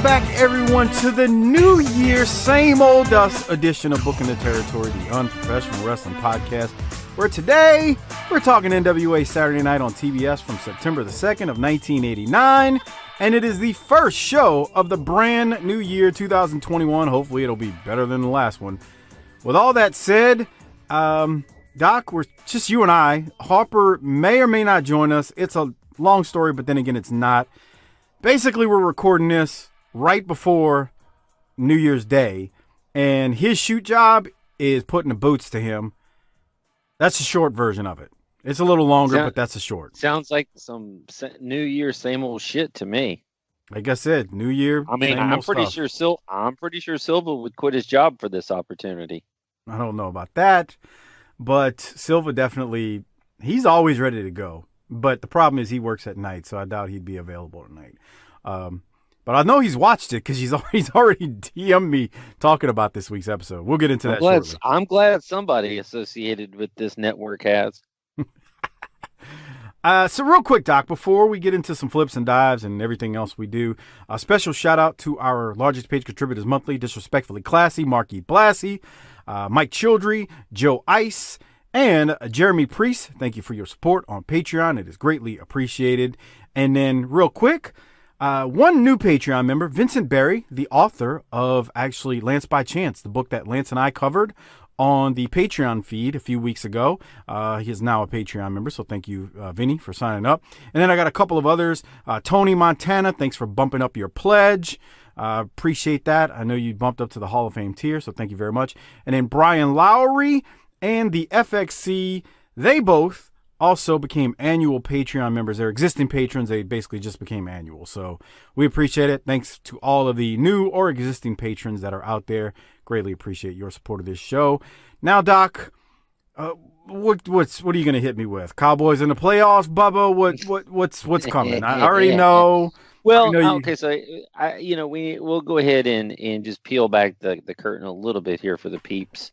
back, everyone, to the New Year, same old us edition of Booking the Territory, the Unprofessional Wrestling Podcast, where today we're talking NWA Saturday Night on TBS from September the 2nd of 1989, and it is the first show of the brand new year 2021. Hopefully it'll be better than the last one. With all that said, Doc, we're just you and I. Harper may or may not join us. It's a long story, but then again, it's not. Basically, we're recording this right before New Year's Day, and his shoot job is putting the boots to him. That's a short version of it. It's a little longer, but that's a short. Sounds like some New Year, same old shit to me. Like I said, New Year. I mean, I'm pretty sure Silva would quit his job for this opportunity. I don't know about that, but Silva definitely, he's always ready to go. But the problem is he works at night, so I doubt he'd be available at night. But I know he's watched it because he's already DM'd me talking about this week's episode. We'll get into that shortly. I'm glad somebody associated with this network has. So real quick, Doc, before we get into some flips and dives and everything else we do, a special shout out to our largest page contributors monthly, Disrespectfully Classy, Marky Blassie, Mike Childry, Joe Ice, and Jeremy Priest. Thank you for your support on Patreon. It is greatly appreciated. And then real quick, one new Patreon member, Vincent Berry, the author of actually Lance by Chance, the book that Lance and I covered on the Patreon feed a few weeks ago. He is now a Patreon member, so thank you, Vinny, for signing up. And then I got a couple of others. Tony Montana, thanks for bumping up your pledge. Appreciate that. I know you bumped up to the Hall of Fame tier, so thank you very much. And then Brian Lowry and the FXC, they both also became annual Patreon members. They're existing patrons. They basically just became annual. So we appreciate it. Thanks to all of the new or existing patrons that are out there. Greatly appreciate your support of this show. Now, Doc, what are you going to hit me with? Cowboys in the playoffs, Bubba? What's coming? I already know. Well, okay, so we'll go ahead and just peel back the curtain a little bit here for the peeps.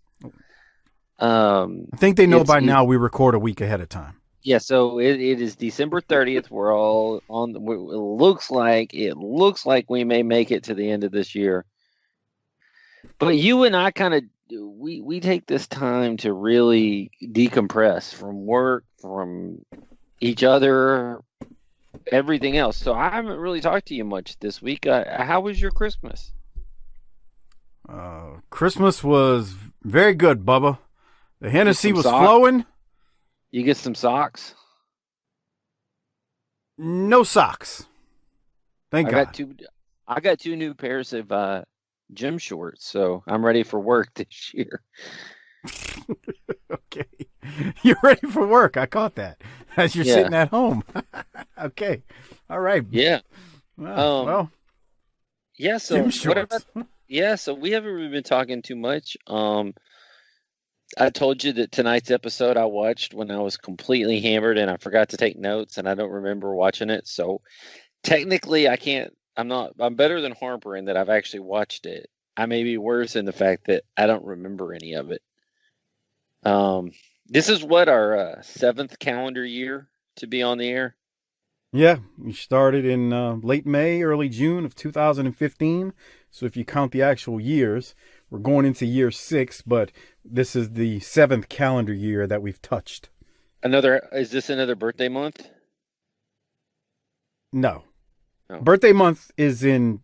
I think they know by now we record a week ahead of time. Yeah, so it is December 30th. We're all on. It looks like we may make it to the end of this year. But you and I kind of we take this time to really decompress from work, from each other, everything else. So I haven't really talked to you much this week. How was your Christmas? Christmas was very good, Bubba. The Hennessy was flowing. You get some socks? No socks. Thank God. I got two new pairs of gym shorts, so I'm ready for work this year. Okay. You're ready for work. I caught that as you're sitting at home. Okay. All right. Yeah. Well. Yeah, so what about, so we haven't really been talking too much. I told you that tonight's episode I watched when I was completely hammered and I forgot to take notes and I don't remember watching it. So technically I'm better than Harper in that I've actually watched it. I may be worse in the fact that I don't remember any of it. This is what our 7th calendar year to be on the air. Yeah, we started in late May, early June of 2015. So if you count the actual years, we're going into year 6, but this is the 7th calendar year that we've touched. Is this another birthday month? No. Birthday month is in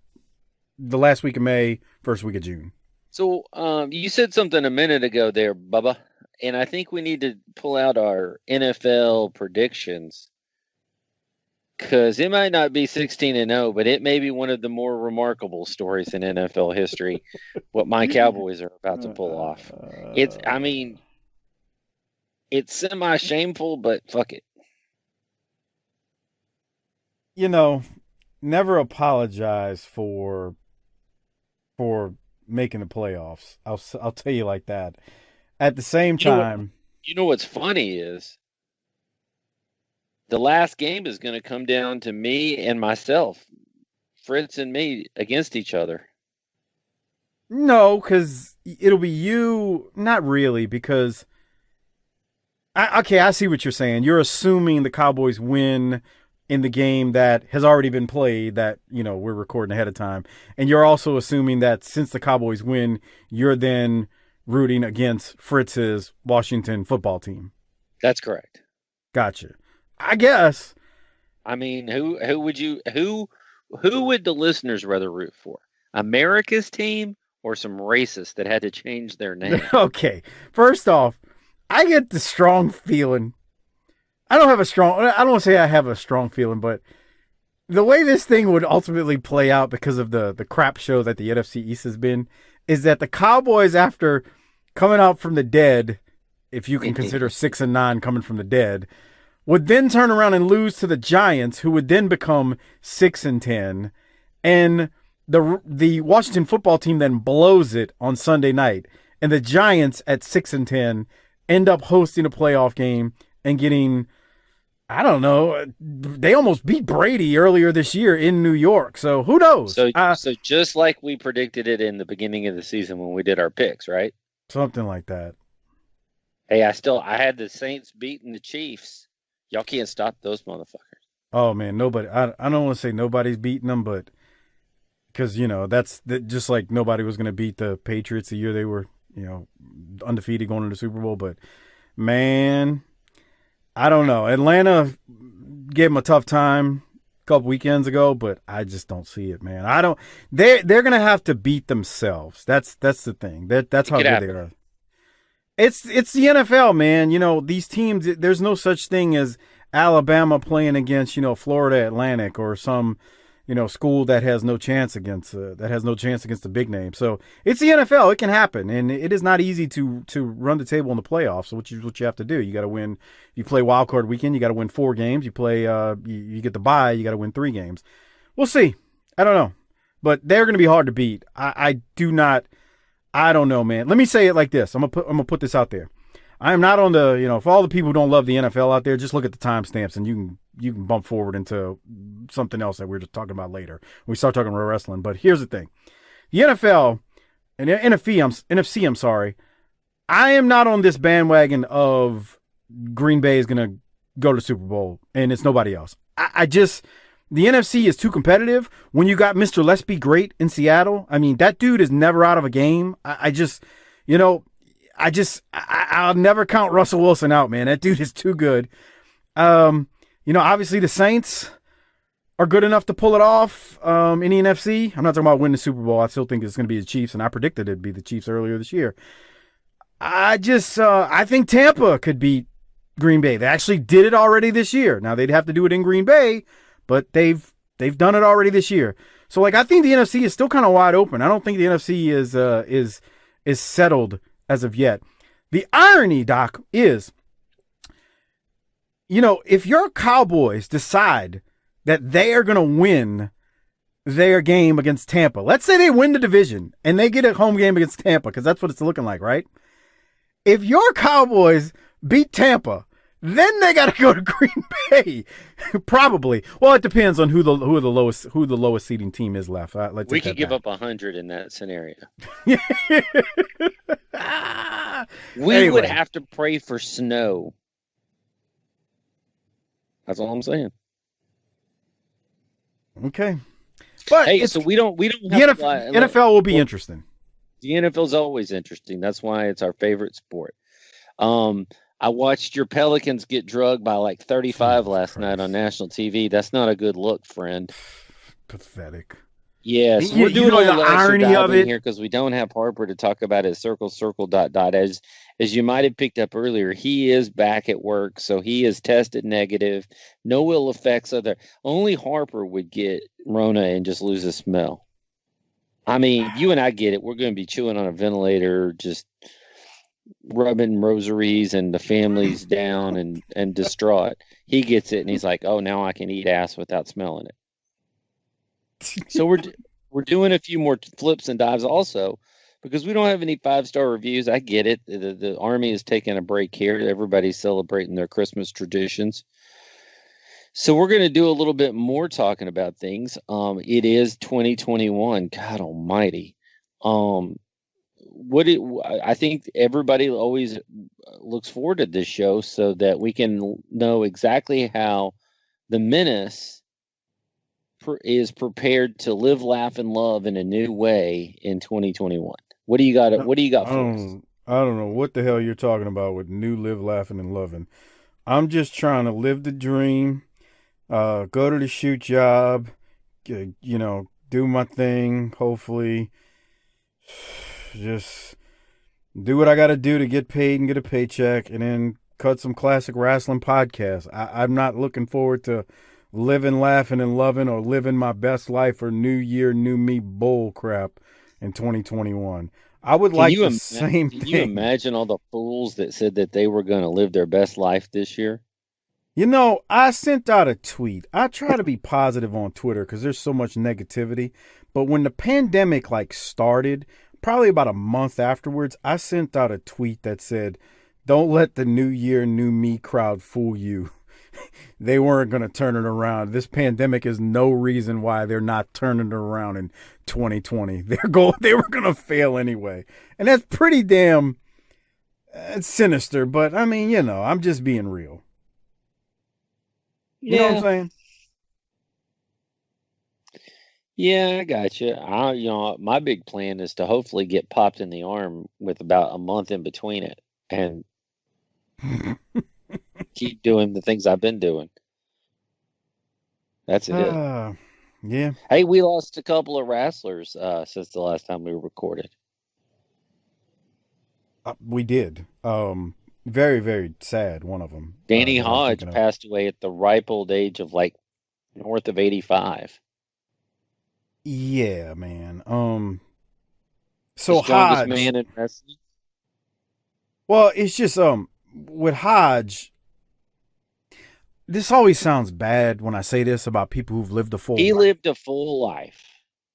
the last week of May, first week of June. So you said something a minute ago there, Bubba, and I think we need to pull out our NFL predictions. Because it might not be 16-0, but it may be one of the more remarkable stories in NFL history. What my Cowboys are about to pull off. It's semi-shameful, but fuck it. Never apologize for making the playoffs. I'll tell you like that. At the same time, what's funny is the last game is going to come down to me and myself, Fritz and me against each other. No, because it'll be you. Not really, because I see what you're saying. You're assuming the Cowboys win in the game that has already been played that, we're recording ahead of time. And you're also assuming that since the Cowboys win, you're then rooting against Fritz's Washington football team. That's correct. Gotcha. I guess. I mean, who would the listeners rather root for? America's team or some racists that had to change their name? Okay. First off, I get the strong feeling. I don't want to say I have a strong feeling, but the way this thing would ultimately play out because of the crap show that the NFC East has been is that the Cowboys, after coming out from the dead, if you can consider 6-9 coming from the dead, would then turn around and lose to the Giants, who would then become 6-10, and the Washington football team then blows it on Sunday night, and the Giants at 6-10 end up hosting a playoff game and getting, I don't know, they almost beat Brodie earlier this year in New York. So who knows? So just like we predicted it in the beginning of the season when we did our picks, right? Something like that. Hey, I had the Saints beating the Chiefs. Y'all can't stop those motherfuckers. Oh man, nobody. I don't want to say nobody's beating them, but because that's just like nobody was going to beat the Patriots the year they were undefeated going into the Super Bowl. But man, I don't know. Atlanta gave them a tough time a couple weekends ago, but I just don't see it, man. I don't. They're going to have to beat themselves. That's the thing. That's how good they are. It's the NFL, man. These teams. There's no such thing as Alabama playing against Florida Atlantic or some school that has no chance against the big name. So it's the NFL. It can happen, and it is not easy to run the table in the playoffs. So what you have to do, you got to win. You play wild card weekend, you got to win 4 games. You play you get the bye, you got to win 3 games. We'll see. I don't know, but they're going to be hard to beat. I don't know, man. Let me say it like this. I'm gonna put this out there. I am not on the for all the people who don't love the NFL out there, just look at the timestamps and you can bump forward into something else that we're just talking about later. We start talking about wrestling. But here's the thing. The NFL and the NFC, I'm sorry. I am not on this bandwagon of Green Bay is going to go to the Super Bowl and it's nobody else. The NFC is too competitive. When you got Mr. Let's Be Great in Seattle, I mean, that dude is never out of a game. I'll never count Russell Wilson out, man. That dude is too good. Obviously the Saints are good enough to pull it off in the NFC. I'm not talking about winning the Super Bowl. I still think it's going to be the Chiefs, and I predicted it'd be the Chiefs earlier this year. I think Tampa could beat Green Bay. They actually did it already this year. Now they'd have to do it in Green Bay, but they've done it already this year. So I think the NFC is still kind of wide open. I don't think the NFC is settled as of yet. The irony, Doc, is if your Cowboys decide that they are going to win their game against Tampa, let's say they win the division and they get a home game against Tampa, because that's what it's looking like, right? If your Cowboys beat Tampa, then they got to go to Green Bay, probably. Well, it depends on who the lowest seeding team is left. We could give up 100 in that scenario. We would have to pray for snow. That's all I'm saying. Okay, but hey, so we don't. The NFL will be interesting. The NFL is always interesting. That's why it's our favorite sport. I watched your Pelicans get drugged by like 35 last night on national TV. That's not a good look, friend. Pathetic. Yes, we're doing all the irony of it here because we don't have Harper to talk about his circle. As you might have picked up earlier, he is back at work, so he is tested negative. No ill effects other. Only Harper would get Rona and just lose his smell. I mean, you and I get it. We're going to be chewing on a ventilator, just rubbing rosaries, and the family's down and distraught. He gets it, and he's like, "Oh, now I can eat ass without smelling it." So we're doing a few more flips and dives also because we don't have any 5-star reviews. I get it. The Army is taking a break here. Everybody's celebrating their Christmas traditions. So we're going to do a little bit more talking about things. It is 2021. God almighty. I think everybody always looks forward to this show so that we can know exactly how the Menace is prepared to live, laugh, and love in a new way in 2021. What do you got? What do you got for us? I don't know what the hell you're talking about with new live, laughing, and loving. I'm just trying to live the dream, go to the shoot job, do my thing, hopefully. Just do what I got to do to get paid and get a paycheck, and then cut some classic wrestling podcasts. I'm not looking forward to living, laughing, and loving, or living my best life, or new year, new me bull crap in 2021. I would like the same thing. Can you imagine all the fools that said that they were going to live their best life this year? I sent out a tweet. I try to be positive on Twitter because there's so much negativity. But when the pandemic started, probably about a month afterwards, I sent out a tweet that said, "Don't let the new year, new me crowd fool you." They weren't going to turn it around. This pandemic is no reason why they're not turning it around in 2020. They were going to fail anyway. And that's pretty damn sinister. But I mean, I'm just being real. You know what I'm saying? Yeah, I got you. My big plan is to hopefully get popped in the arm with about a month in between it and keep doing the things I've been doing. That's it. Yeah. Hey, we lost a couple of wrestlers since the last time we recorded. We did. Very, very sad, one of them. Danny Hodge passed away at the ripe old age of north of 85. Yeah, man. So the strongest man in wrestling. Well, it's just with Hodge, this always sounds bad when I say this about people who've lived a full life. He lived a full life.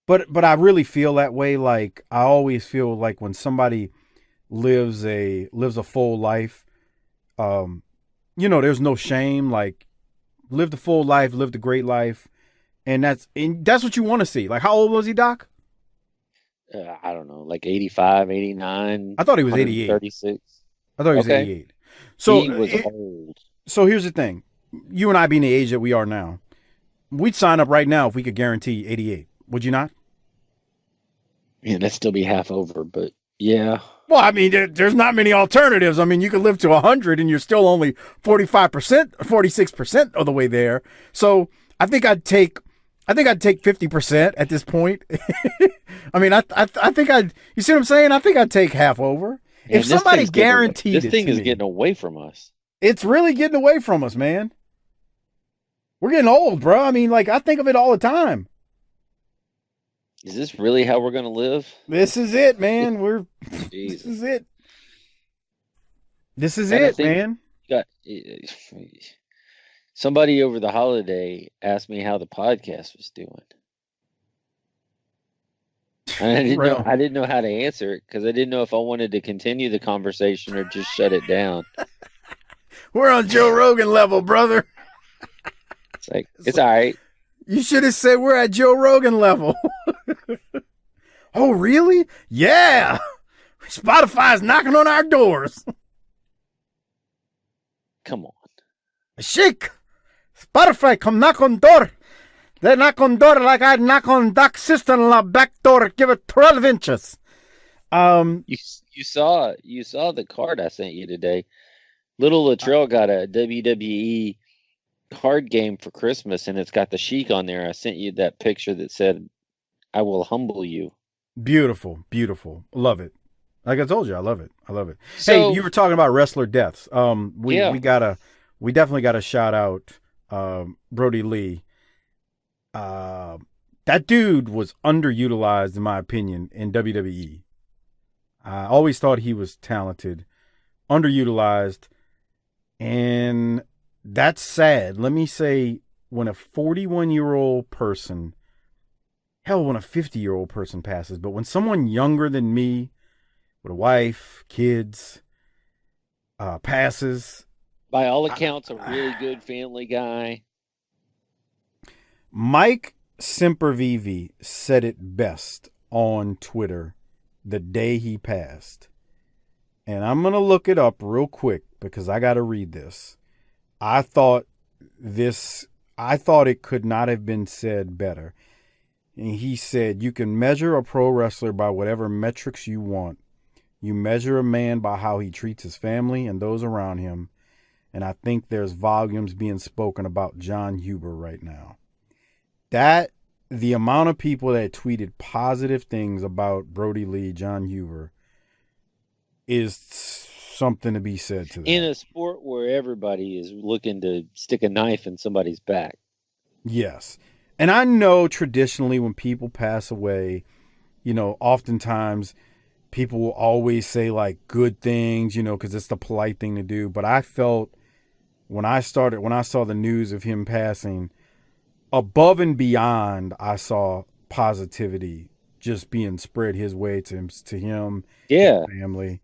But I really feel that way. I always feel like when somebody lives a full life, there's no shame. Lived a full life, lived a great life. And that's what you want to see. How old was he, Doc? I don't know, 85, 89. I thought he was 88. 36. I thought he was 88. So he was old. So here's the thing. You and I being the age that we are now, we'd sign up right now if we could guarantee 88. Would you not? Yeah, that'd still be half over, but yeah. Well, I mean, there's not many alternatives. I mean, you could live to 100 and you're still only 45%, 46% of the way there. So I think I'd take 50% at this point. I mean, I think you see what I'm saying? I think I'd take half over. And if somebody guaranteed this thing is getting away from us. It's really getting away from us, man. We're getting old, bro. I mean, I think of it all the time. Is this really how we're going to live? This is it, man. This is it. This is it, man. Somebody over the holiday asked me how the podcast was doing. And I didn't know how to answer it because I didn't know if I wanted to continue the conversation or just shut it down. We're on Joe Rogan level, brother. It's all right. You should have said we're at Joe Rogan level. Oh, really? Yeah. Spotify's knocking on our doors. Come on. Shake. Spotify, come knock on door. They knock on door like I knock on Doc's sister-in-law back door. Give it 12 inches. You saw the card I sent you today. Little Latrell got a WWE card game for Christmas, and it's got the Sheik on there. I sent you that picture that said, "I will humble you." Beautiful, beautiful. Love it. Like I told you, I love it. I love it. So, hey, you were talking about wrestler deaths. We definitely gotta shout out Brodie Lee. That dude was underutilized, in my opinion, in WWE. I always thought he was talented, underutilized, and that's sad. Let me say, when a 41-year-old person, hell, when a 50-year-old person passes, but when someone younger than me, with a wife, kids, passes. By all accounts, a really good family guy. Mike Sempervive said it best on Twitter the day he passed. And I'm going to look it up real quick because I got to read this. I thought this I thought it could not have been said better. And he said, you can measure a pro wrestler by whatever metrics you want. You measure a man by how he treats his family and those around him. And I think there's volumes being spoken about John Huber right now. The amount of people that tweeted positive things about Brodie Lee, John Huber, is something to be said to that. In a sport where everybody is looking to stick a knife in somebody's back. Yes. And I know traditionally when people pass away, oftentimes people will always say like good things, because it's the polite thing to do. But I felt when I saw the news of him passing, above and beyond, I saw positivity just being spread his way to him, his family.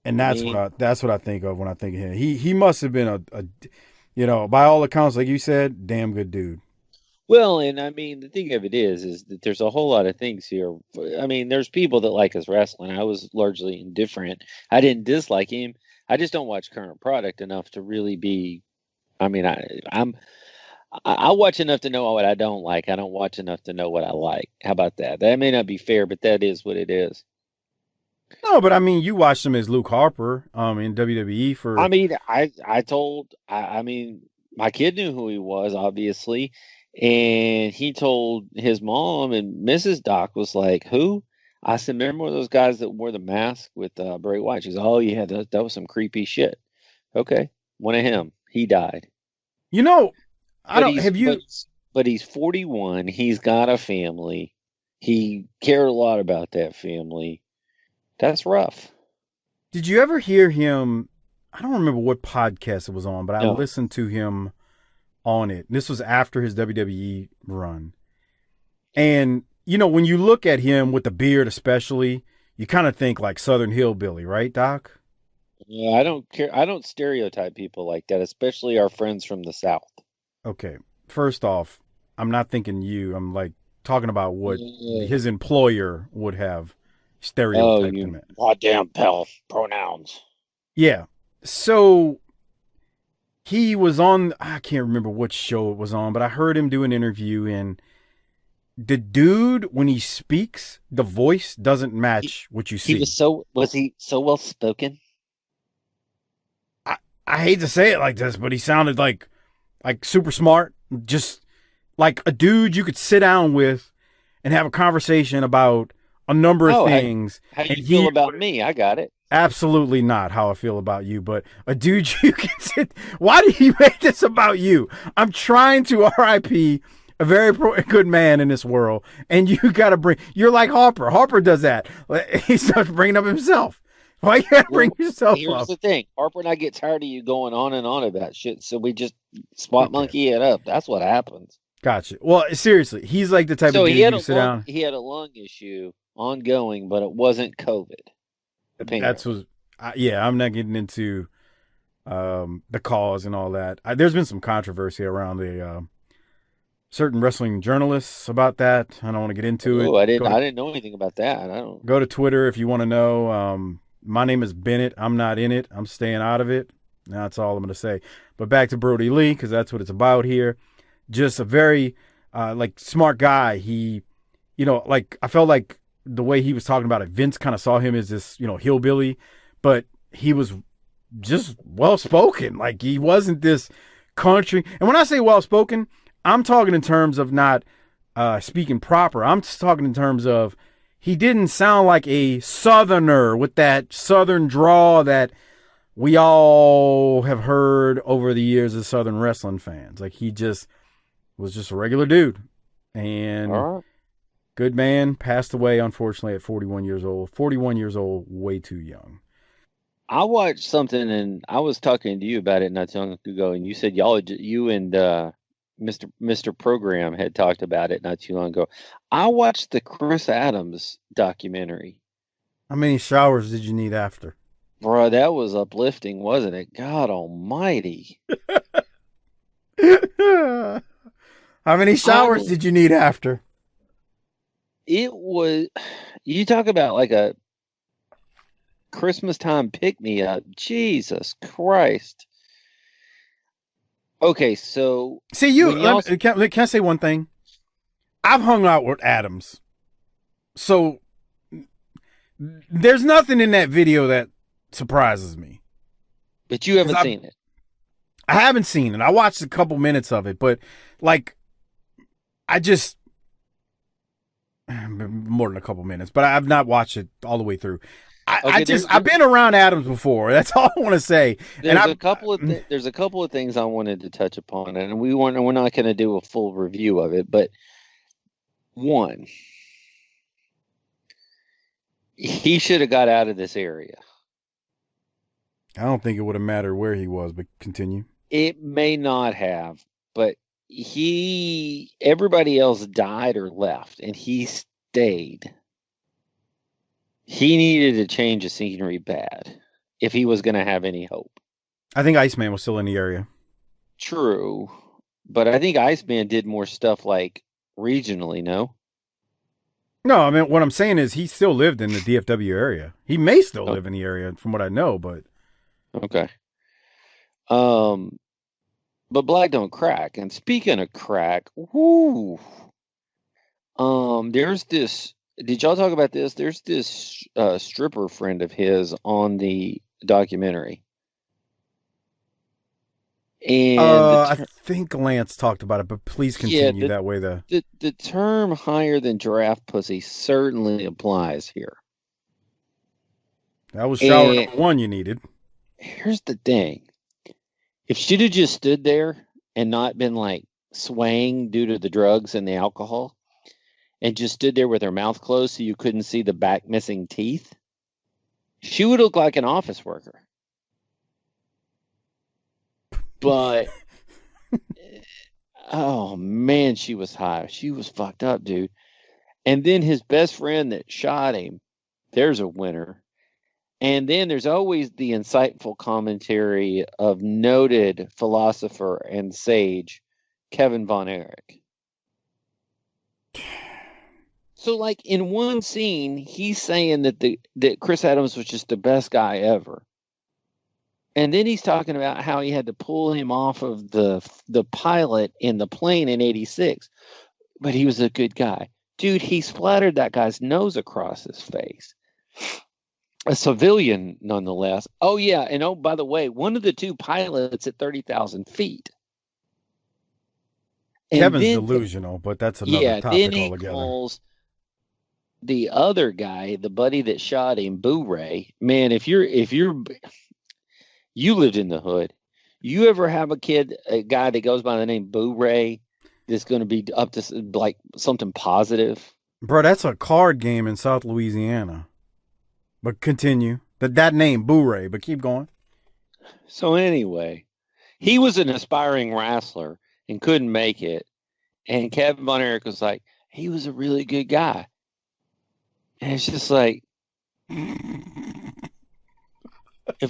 And that's what I think of when I think of him. He must have been a by all accounts, like you said, damn good dude. Well, and I mean, the thing of it is that there's a whole lot of things here. I mean, there's people that like his wrestling. I was largely indifferent. I didn't dislike him. I just don't watch current product enough to really be. I mean, I watch enough to know what I don't like. I don't watch enough to know what I like. How about that? That may not be fair, but that is what it is. No, but I mean, you watched him as Luke Harper in WWE for. I mean, I mean, my kid knew who he was, obviously. And he told his mom, and Mrs. Doc was like, who? I said, remember one of those guys that wore the mask with Bray Wyatt? She goes, oh, yeah, that was some creepy shit. Okay, one of him. He died. But he's 41. He's got a family. He cared a lot about that family. That's rough. Did you ever hear him? I don't remember what podcast it was on, but I listened to him on it. This was after his WWE run. And, when you look at him with the beard especially, you kind of think like Southern Hillbilly, right, Doc? Yeah, I don't care. I don't stereotype people like that, especially our friends from the South. Okay. First off, I'm not thinking you. I'm like talking about what his employer would have stereotyped him at. Goddamn pal pronouns. Yeah. So he was on, I can't remember what show it was on, but I heard him do an interview, and the dude, when he speaks, the voice doesn't match what you see. Was he so well spoken? I hate to say it like this, but he sounded like super smart, just like a dude you could sit down with and have a conversation about a number of things. How do you feel about me? I got it. Absolutely not how I feel about you, but a dude you can sit. Why did he make this about you? I'm trying to RIP a very good man in this world, and you got to you're like Harper. Harper does that. He starts bringing up himself. Why you got to bring yourself up? Here's the thing. Harper and I get tired of you going on and on about shit, so we just spot monkey it up. That's what happens. Gotcha. Well, seriously, he's like the type of dude you sit down. He had a lung issue ongoing, but it wasn't COVID. I'm not getting into the cause and all that. There's been some controversy around the certain wrestling journalists about that. I don't want to get into it. I didn't know anything about that. I don't. Go to Twitter if you want to know. My name is Bennett. I'm not in it. I'm staying out of it. That's all I'm going to say. But back to Brodie Lee, because that's what it's about here. Just a very smart guy. He, I felt like the way he was talking about it, Vince kind of saw him as this, hillbilly, but he was just well-spoken. Like, he wasn't this country. And when I say well-spoken, I'm talking in terms of not speaking proper. I'm just talking in terms of he didn't sound like a Southerner with that Southern drawl that we all have heard over the years as Southern wrestling fans. Like, he just was just a regular dude. And good man, passed away, unfortunately, at 41 years old. 41 years old, way too young. I watched something, and I was talking to you about it not too long ago, and you said you and Mr. Program had talked about it not too long ago. I watched the Chris Adams documentary. How many showers did you need after? Bro, that was uplifting, wasn't it? God almighty. How many showers did you need after? It was, you talk about like a Christmas time pick-me-up. Jesus Christ. Okay, so See, you. when y'all, Can I say one thing? I've hung out with Adams, so there's nothing in that video that surprises me. but you haven't seen it. I haven't seen it. I watched a couple minutes of it, but like, I just more than a couple minutes, but I've not watched it all the way through. I've been around Adams before. That's all I want to say. There's a couple of there's a couple of things I wanted to touch upon, and we're not going to do a full review of it, but one, he should have got out of this area. I don't think it would have mattered where he was, but continue. It may not have, but everybody else died or left, and he stayed. He needed to change the scenery bad if he was going to have any hope. I think Iceman was still in the area. True, but I think Iceman did more stuff like regionally, no? No, I mean, what I'm saying is he still lived in the DFW area. He may still live in the area from what I know, but. Okay. But black don't crack. And speaking of crack, whoo. There's this, did y'all talk about this? There's this stripper friend of his on the documentary. And I think Lance talked about it, but please continue that way. The term higher than giraffe pussy certainly applies here. That was shower number one you needed. Here's the thing. If she'd have just stood there and not been like swaying due to the drugs and the alcohol and just stood there with her mouth closed so you couldn't see the back missing teeth, she would look like an office worker. But, oh man, she was high. She was fucked up, dude. And then his best friend that shot him, there's a winner. And then there's always the insightful commentary of noted philosopher and sage, Kevin Von Erich. So, like, in one scene, he's saying that Chris Adams was just the best guy ever. And then he's talking about how he had to pull him off of the pilot in the plane in 86. But he was a good guy. Dude, he splattered that guy's nose across his face. A civilian, nonetheless. Oh, yeah. And oh, by the way, one of the two pilots at 30,000 feet. Kevin's delusional, but that's another topic then he altogether. Calls the other guy, the buddy that shot him, Boo Ray. Man, if you lived in the hood, you ever have a guy that goes by the name Boo Ray that's going to be up to like something positive? Bro, that's a card game in South Louisiana. But continue. That name, Boo Ray, but keep going. So anyway, he was an aspiring wrestler and couldn't make it. And Kevin Von Erich was like, he was a really good guy. And it's just like, if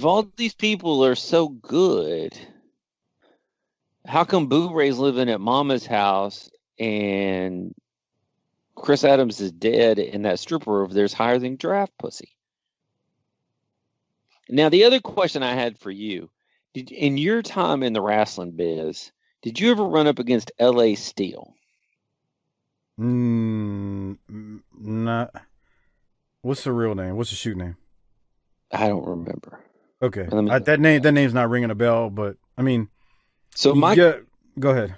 all these people are so good, how come Boo Ray's living at Mama's house and Chris Adams is dead and that stripper over there's higher than giraffe pussy? Now, the other question I had for you, in your time in the wrestling biz, did you ever run up against L.A. Steel? Not. What's the real name? What's the shoot name? I don't remember. Okay, that name's not ringing a bell, but I mean, so go ahead.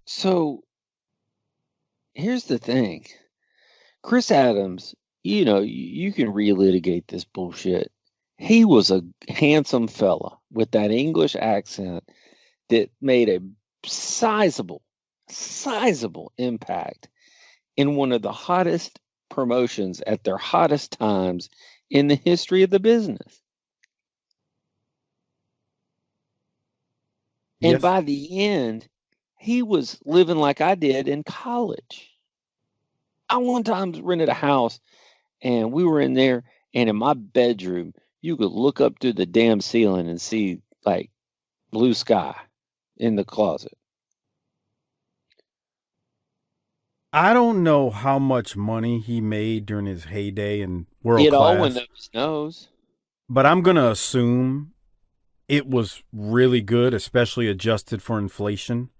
So here's the thing, Chris Adams. You know, you can relitigate this bullshit. He was a handsome fella with that English accent that made a sizable impact in one of the hottest promotions at their hottest times in the history of the business. And yes. By the end, he was living like I did in college. I one time rented a house and we were in there, and in my bedroom, you could look up through the damn ceiling and see like blue sky in the closet. I don't know how much money he made during his heyday in world class. It all went up his nose. But I'm going to assume it was really good, especially adjusted for inflation.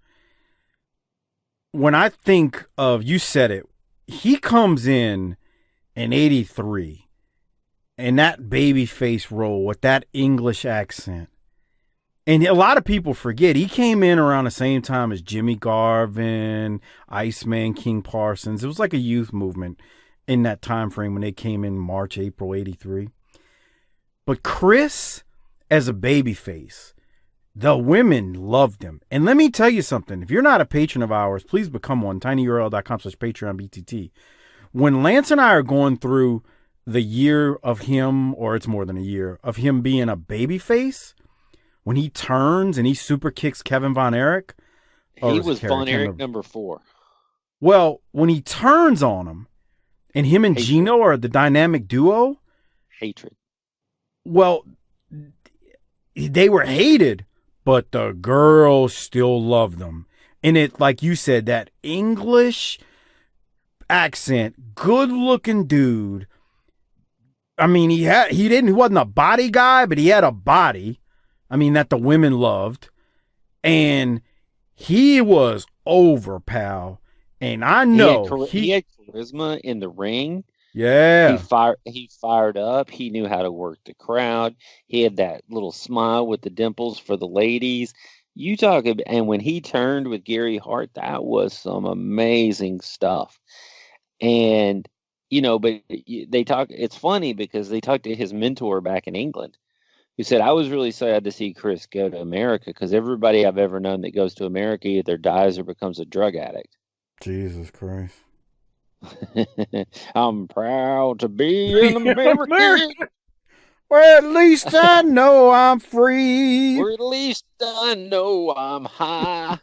When I think of, you said it, he comes in 83 and that baby face role with that English accent. And a lot of people forget he came in around the same time as Jimmy Garvin, Iceman, King Parsons. It was like a youth movement in that time frame when they came in March, April 83. But Chris, as a baby face, the women loved him. And let me tell you something. If you're not a patron of ours, please become one. tinyurl.com/PatreonBTT. When Lance and I are going through the year of him, or it's more than a year, of him being a baby face, when he turns and he super kicks Kevin Von Erich. He was Von Erich number 4. Well, when he turns on him and him and Gino are the dynamic duo. Hatred. Well, they were hated, but the girls still loved them. And it, like you said, that English accent, good looking dude. I mean, he wasn't a body guy, but he had a body. I mean, that the women loved. And he was over, pal. And I know he had charisma in the ring. Yeah. He fired up. He knew how to work the crowd. He had that little smile with the dimples for the ladies. You talk about, and when he turned with Gary Hart, that was some amazing stuff. And, but it's funny because they talked to his mentor back in England, who said, I was really sad to see Chris go to America because everybody I've ever known that goes to America either dies or becomes a drug addict. Jesus Christ. I'm proud to be an American. Well, at least I know I'm free. Or at least I know I'm high.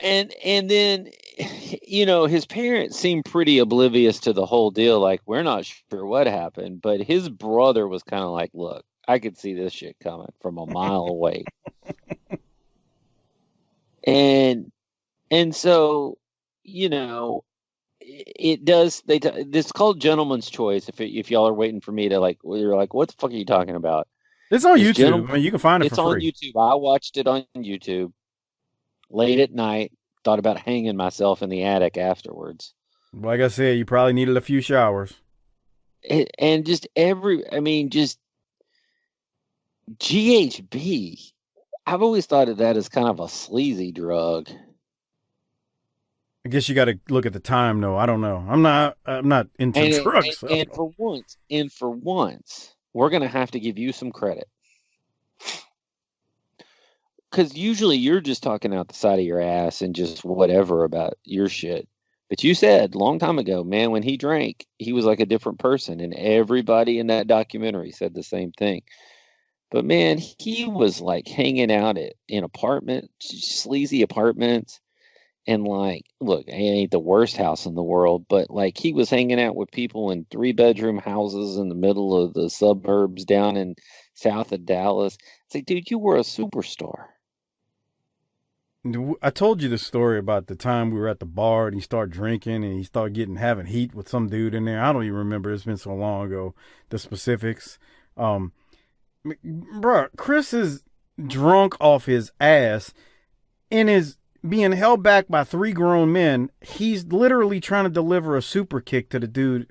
And then, his parents seemed pretty oblivious to the whole deal. Like, we're not sure what happened. But his brother was kind of like, look, I could see this shit coming from a mile away. And so, it does. This is called Gentleman's Choice. If y'all are waiting for me to you're like, what the fuck are you talking about? It's on YouTube. I mean, you can find it for free. It's on YouTube. I watched it on YouTube late at night. Thought about hanging myself in the attic afterwards. Like I said, you probably needed a few showers. And just GHB. I've always thought of that as kind of a sleazy drug. I guess you got to look at the time, though. I don't know. I'm not into drugs. And for once, we're gonna have to give you some credit, because usually you're just talking out the side of your ass and just whatever about your shit. But you said a long time ago, man, when he drank, he was like a different person, and everybody in that documentary said the same thing. But man, he was like hanging out in sleazy apartments. And look, it ain't the worst house in the world, but he was hanging out with people in 3-bedroom houses in the middle of the suburbs down in south of Dallas. It's like, dude, you were a superstar. I told you the story about the time we were at the bar and he started drinking and he started having heat with some dude in there. I don't even remember. It's been so long ago, the specifics. Bro, Chris is drunk off his ass and is being held back by 3 grown men. He's literally trying to deliver a super kick to the dude.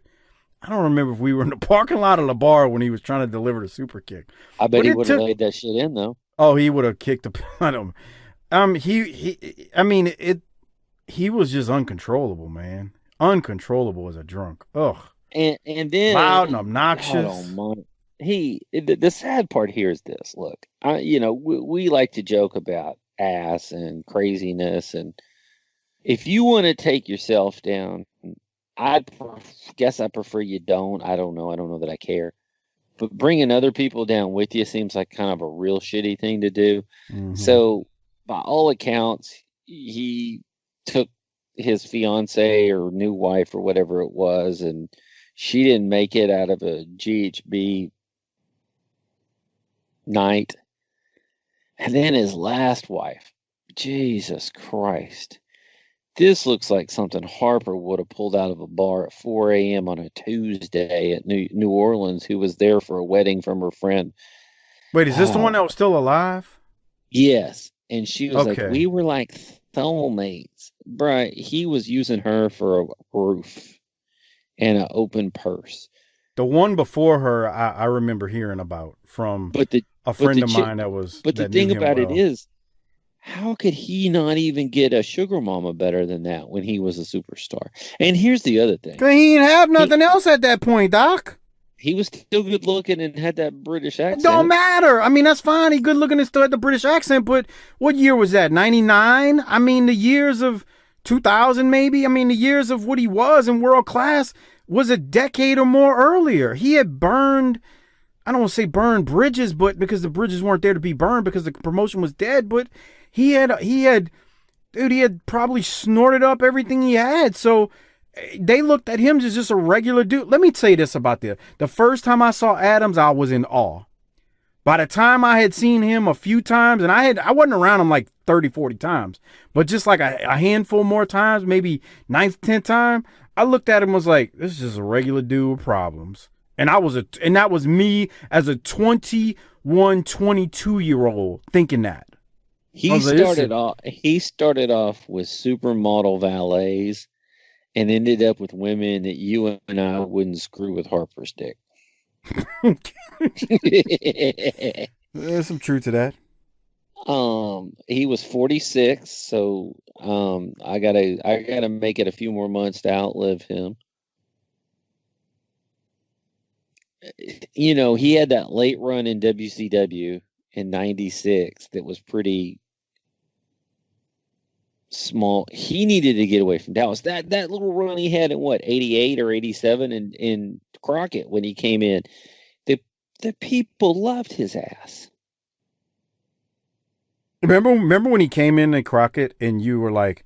I don't remember if we were in the parking lot of the bar when he was trying to deliver the super kick. I bet he would have laid that shit in, though. Oh, he would have kicked the. I don't. He was just uncontrollable, man. Uncontrollable as a drunk. Ugh. And then loud and obnoxious. The sad part here is this. Look, we like to joke about ass and craziness, and if you want to take yourself down, I guess I prefer you don't. I don't know that I care, but bringing other people down with you seems like kind of a real shitty thing to do. Mm-hmm. So by all accounts, he took his fiance or new wife or whatever it was, and she didn't make it out of a GHB night. And then his last wife, Jesus Christ, This looks like something Harper would have pulled out of a bar at 4 a.m. on a Tuesday at New Orleans, who was there for a wedding from her friend. Wait, is this the one that was still alive? Yes. And she was like, Okay. we were like soulmates. Bruh, he was using her for a roof and an open purse. The one before her, I remember hearing about from a friend of mine that was. But the thing about it is, how could he not even get a sugar mama better than that when he was a superstar? And here's the other thing. He didn't have nothing else at that point, Doc. He was still good looking and had that British accent. It don't matter. I mean, that's fine. He good looking and still had the British accent, but what year was that? 99? I mean, the years of 2000 maybe? I mean, the years of what he was in world class was a decade or more earlier. He had burned, I don't want to say burned bridges, but because the bridges weren't there to be burned because the promotion was dead, but he had probably snorted up everything he had. So they looked at him as just a regular dude. Let me tell you this about the first time I saw Adams, I was in awe. By the time I had seen him a few times, and I wasn't around him like 30, 40 times, but just like a handful more times, maybe 9th, 10th time, I looked at him and was like, this is just a regular dude with problems. And that was me as a 21, 22-year-old thinking that. He started off with supermodel valets and ended up with women that you and I wouldn't screw with Harper's dick. There's some truth to that. He was 46, so I gotta make it a few more months to outlive him. You know, he had that late run in WCW in '96 that was pretty small. He needed to get away from Dallas. That little run he had in what, 88 or 87 in Crockett when he came in, the people loved his ass. Remember when he came in Crockett and you were like,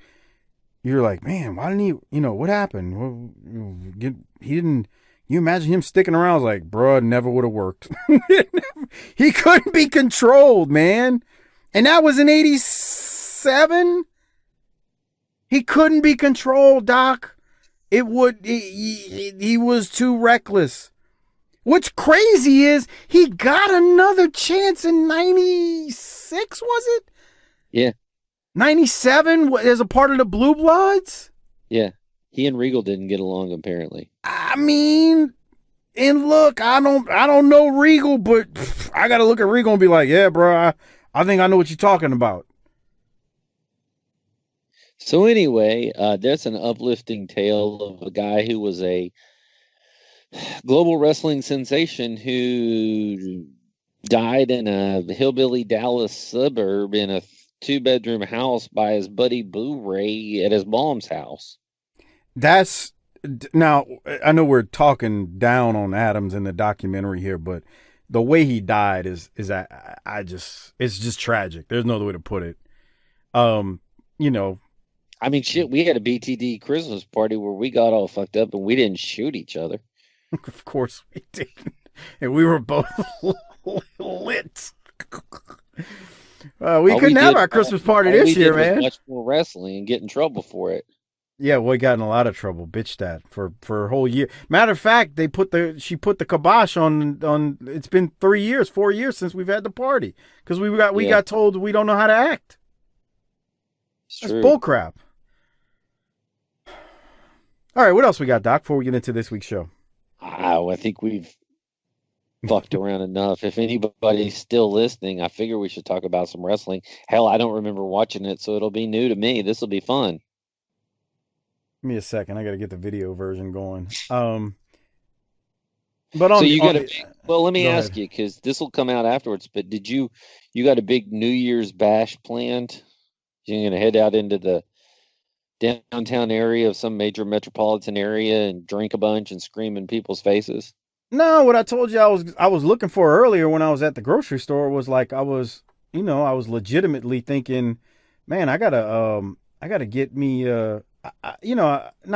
man, why didn't he, what happened? Well, he didn't. You imagine him sticking around? I was like, bro, it never would have worked. He couldn't be controlled, man. And that was in 87. He couldn't be controlled, Doc. He was too reckless. What's crazy is he got another chance in 96, was it? Yeah. 97 as a part of the Blue Bloods? Yeah. He and Regal didn't get along, apparently. I mean, and look, I don't know Regal, but I got to look at Regal and be like, yeah, bro, I think I know what you're talking about. So anyway, that's an uplifting tale of a guy who was a global wrestling sensation who died in a hillbilly Dallas suburb in a 2-bedroom house by his buddy Boo Ray at his mom's house. Now, I know we're talking down on Adams in the documentary here, but the way he died is it's just tragic. There's no other way to put it. I mean, shit, we had a BTD Christmas party where we got all fucked up and we didn't shoot each other. Of course we didn't. And we were both lit. We couldn't have our Christmas party this year, man. Watch more wrestling and get in trouble for it. Yeah, we got in a lot of trouble. Bitch that for a whole year. Matter of fact, she put the kibosh on. It's been 4 years since we've had the party because we got told we don't know how to act. That's bullcrap. All right, what else we got, Doc? Before we get into this week's show, I think we've fucked around enough. If anybody's still listening, I figure we should talk about some wrestling. Hell, I don't remember watching it, so it'll be new to me. This will be fun. Give me a second. I got to get the video version going. Let me ask you, because this will come out afterwards, but you got a big New Year's bash planned? You're going to head out into the downtown area of some major metropolitan area and drink a bunch and scream in people's faces? No, what I told you I was looking for earlier when I was at the grocery store was like I was legitimately thinking, man, I gotta get me not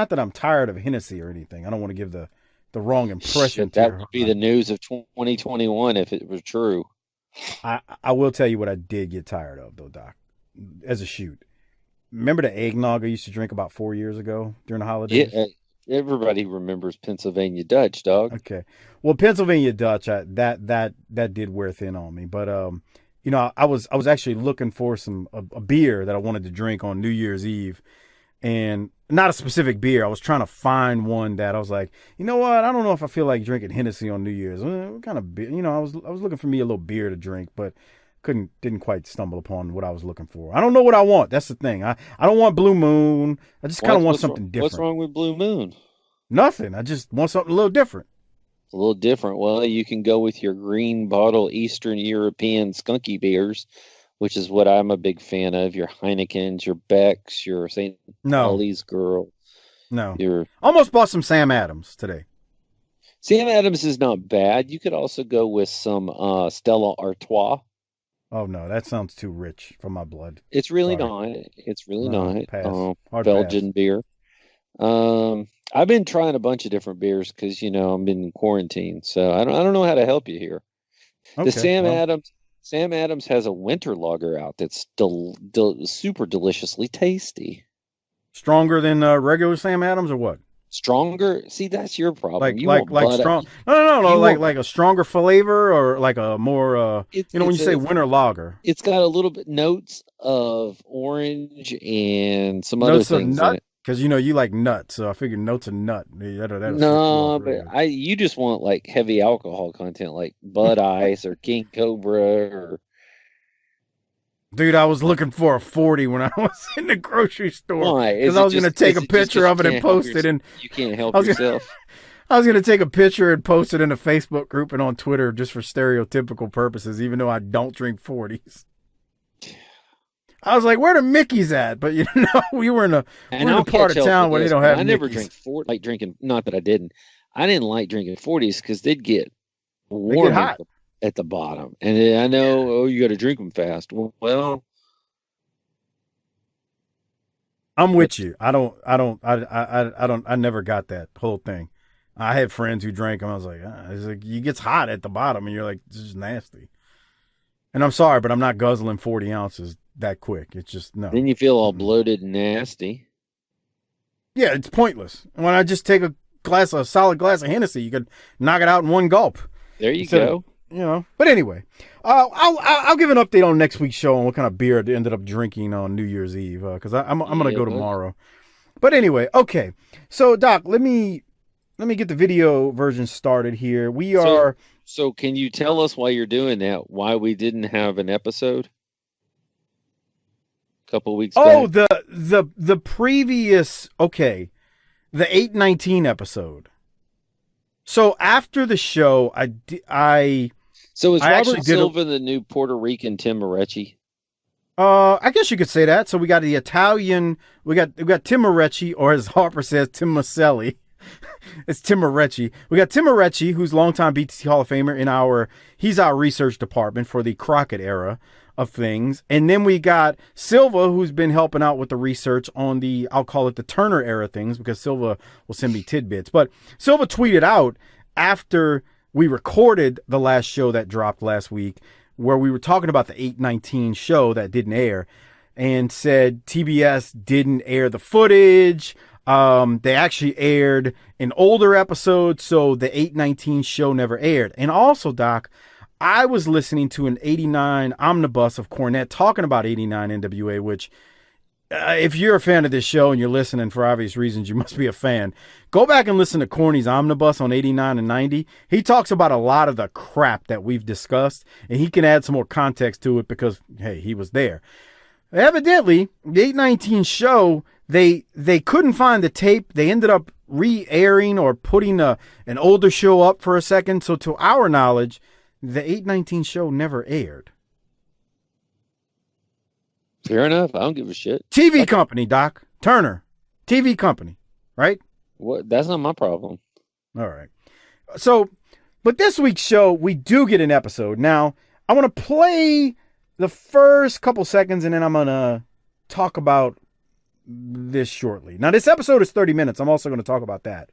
that I'm tired of Hennessy or anything. I don't want to give the wrong impression. That would be the news of 2021 if it was true. I will tell you what I did get tired of though, Doc, as a shoot. remember the eggnog I used to drink about 4 years ago during the holidays? Yeah, everybody remembers Pennsylvania Dutch, dog. Okay. Well, Pennsylvania Dutch, that did wear thin on me. But I was actually looking for a beer that I wanted to drink on New Year's Eve, and not a specific beer. I was trying to find one that I was like, you know what? I don't know if I feel like drinking Hennessy on New Year's. What kind of beer? I was looking for me a little beer to drink, but didn't quite stumble upon what I was looking for. I don't know what I want. That's the thing. I don't want Blue Moon. I just kind of want something different. What's wrong with Blue Moon? Nothing. I just want something a little different. A little different. Well, you can go with your green bottle Eastern European skunky beers, which is what I'm a big fan of. Your Heinekens, your Becks, your St. Paul's Girl. No. Almost bought some Sam Adams today. Sam Adams is not bad. You could also go with some Stella Artois. Oh, no. That sounds too rich for my blood. It's really not. It's really not. Pass. Belgian beer. I've been trying a bunch of different beers because I'm been in quarantine, so I don't know how to help you here. Okay, Sam Adams has a winter lager out that's super deliciously tasty. Stronger than regular Sam Adams, or what? Stronger? See, that's your problem. Like strong? No. Like a stronger flavor, or like a more when you say winter lager, it's got a little bit notes of orange and some other things in it. Because you like nuts, so I figured notes of nut. No, but you just want like heavy alcohol content, like Bud Ice or King Cobra or. Dude, I was looking for a 40 when I was in the grocery store because I was going to take a picture of it and post it. And you can't help yourself. I was going to take a picture and post it in the Facebook group and on Twitter just for stereotypical purposes, even though I don't drink 40s. I was like, where the Mickeys at? But we were in a part of town where they don't have. I never like drinking. Not that I didn't. I didn't like drinking 40s because they'd get warm at the bottom, and I know you got to drink them fast. Well, I'm with you. I never got that whole thing. I had friends who drank them. I was like, it gets hot at the bottom, and you're like, this is nasty. And I'm sorry, but I'm not guzzling 40 ounces that quick. It's just no. Then you feel all bloated and nasty. Yeah, it's pointless. When I just take a solid glass of Hennessy, you could knock it out in one gulp. There you go. But anyway, I'll give an update on next week's show on what kind of beer I ended up drinking on New Year's Eve because I'm gonna go tomorrow. But anyway, okay. So Doc, let me get the video version started here. So can you tell us while you're doing that why we didn't have an episode a couple weeks back? Oh, the previous the 819 episode. So after the show, So is Robert Silva the new Puerto Rican Tim Morecci? I guess you could say that. So we got the Italian, we got Tim Morecci, or as Harper says, Tim Maselli. It's Tim Morecci. We got Tim Morecci, who's longtime BTC Hall of Famer he's our research department for the Crockett era of things. And then we got Silva, who's been helping out with the research on I'll call it the Turner era things, because Silva will send me tidbits. But Silva tweeted out after we recorded the last show that dropped last week, where we were talking about the 819 show that didn't air, and said TBS didn't air the footage. They actually aired an older episode, so the 819 show never aired. And also, Doc, I was listening to an 89 omnibus of Cornette talking about 89 NWA, which if you're a fan of this show and you're listening for obvious reasons, you must be a fan. Go back and listen to Corny's omnibus on 89 and 90. He talks about a lot of the crap that we've discussed, and he can add some more context to it because, hey, he was there. Evidently, the 819 show, they couldn't find the tape. They ended up re-airing or putting an older show up for a second. So to our knowledge, the 819 show never aired. Fair enough. I don't give a shit. TV company, Doc. Turner. TV company, right? What? That's not my problem. All right. So, but this week's show, we do get an episode. Now, I want to play the first couple seconds, and then I'm going to talk about this shortly. Now, this episode is 30 minutes. I'm also going to talk about that.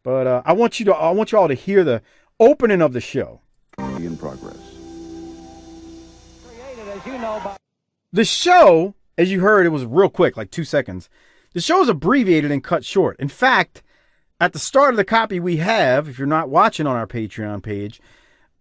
But I want you all to hear the opening of the show. In progress. The show as you heard, it was real quick, like 2 seconds. The show is abbreviated and cut short. In fact, at the start of the copy we have, if you're not watching on our Patreon page,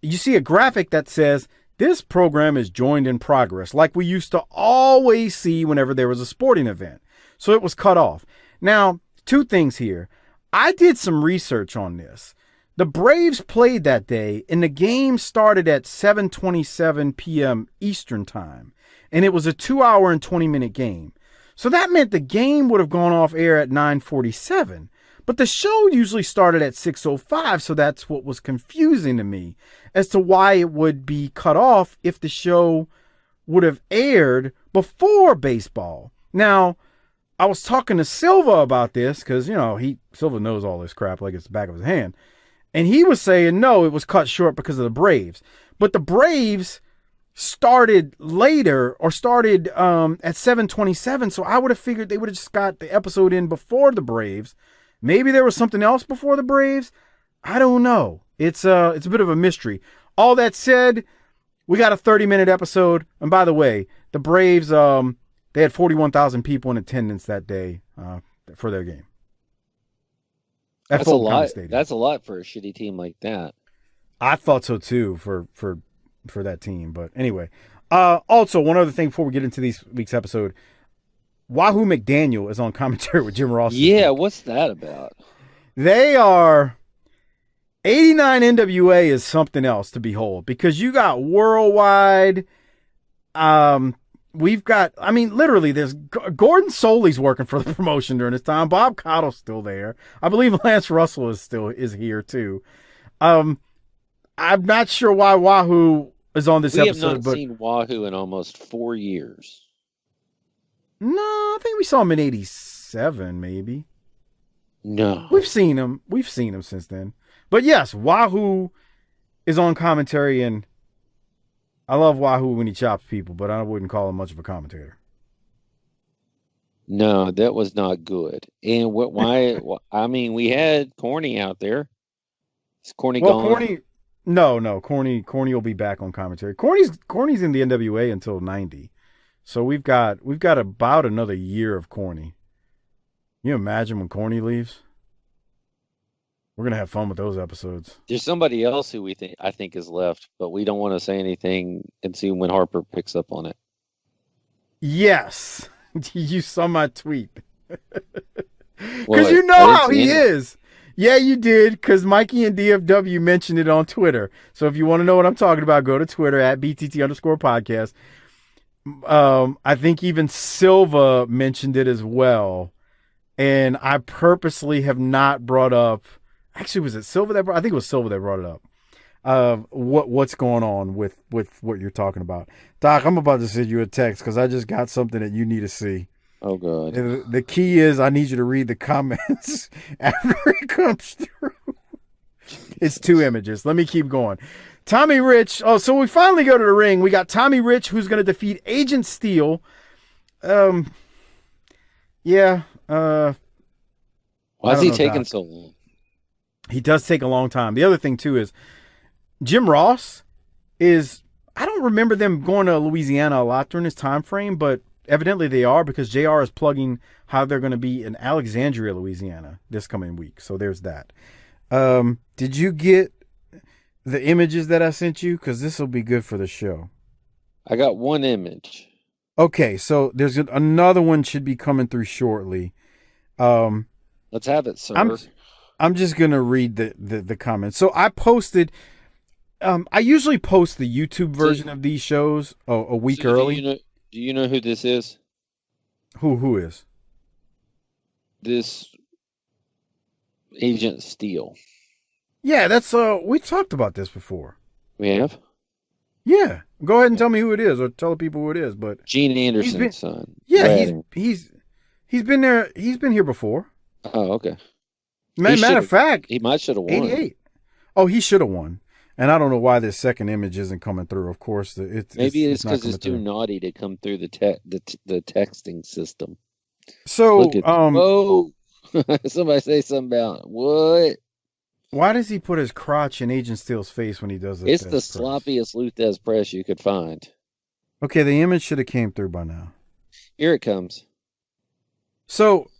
you see a graphic that says, this program is joined in progress, like we used to always see whenever there was a sporting event. So it was cut off. Now, 2 things here. I did some research on this. The Braves played that day, and the game started at 7:27 p.m. Eastern Time, and it was a 2-hour and 20-minute game. So that meant the game would have gone off air at 9:47, but the show usually started at 6:05, so that's what was confusing to me as to why it would be cut off if the show would have aired before baseball. Now, I was talking to Silva about this because, Silva knows all this crap like it's the back of his hand. And he was saying, no, it was cut short because of the Braves. But the Braves started later or started at 7:27. So I would have figured they would have just got the episode in before the Braves. Maybe there was something else before the Braves. I don't know. It's a bit of a mystery. All that said, we got a 30-minute episode. And by the way, the Braves, they had 41,000 people in attendance that day for their game. That's a lot. That's a lot for a shitty team like that. I thought so too for that team. But anyway, also one other thing before we get into this week's episode, Wahoo McDaniel is on commentary with Jim Ross. Yeah, what's that about? They are 89 NWA is something else to behold because you got worldwide. We've got, literally, there's Gordon Soley's working for the promotion during this time. Bob Cottle's still there. I believe Lance Russell is here too. I'm not sure why Wahoo is on this episode. We have not seen Wahoo in almost 4 years. No, I think we saw him in 87, maybe. No. We've seen him since then. But yes, Wahoo is on commentary, and I love Wahoo when he chops people, but I wouldn't call him much of a commentator. No, that was not good. And why? We had Corny out there. Is Corny gone? Corny, no. Corny will be back on commentary. Corny's in the NWA until 90, so we've got about another year of Corny. Can you imagine when Corny leaves? We're gonna have fun with those episodes. There's somebody else who I think is left, but we don't want to say anything and see when Harper picks up on it. Yes, you saw my tweet because you know how he is. Yeah, you did because Mikey and DFW mentioned it on Twitter. So if you want to know what I'm talking about, go to Twitter at BTT_podcast. I think even Silva mentioned it as well, and I purposely have not brought up. Actually, was it Silva that I think it was Silva that brought it up. What's going on with what you're talking about. Doc, I'm about to send you a text because I just got something that you need to see. Oh, God. The key is I need you to read the comments after it comes through. It's 2 images. Let me keep going. Tommy Rich. Oh, so we finally go to the ring. We got Tommy Rich, who's going to defeat Agent Steel. Yeah. Why is he taking so long? He does take a long time. The other thing, too, is Jim Ross is, I don't remember them going to Louisiana a lot during this time frame, but evidently they are because JR is plugging how they're going to be in Alexandria, Louisiana this coming week. So there's that. Did you get the images that I sent you? Because this will be good for the show. I got one image. Okay, so there's another one should be coming through shortly. Let's have it, sir. I'm just going to read the comments. So I posted, I usually post the YouTube version of these shows a week early. Do you know who this is? Who is? This Agent Steel. Yeah, that's, we talked about this before. We have? Yeah. Go ahead and tell me who it is or tell people who it is. But Gene Anderson's son. Yeah, he's been there. He's been here before. Oh, okay. Matter of fact, he might should have won. 88. Oh, he should have won. And I don't know why this second image isn't coming through. Of course, maybe it's because it's too naughty to come through the texting system. So, somebody say something about what? Why does he put his crotch in Agent Steele's face when he does this? It's the sloppiest Luthez press you could find. Okay, the image should have came through by now. Here it comes. So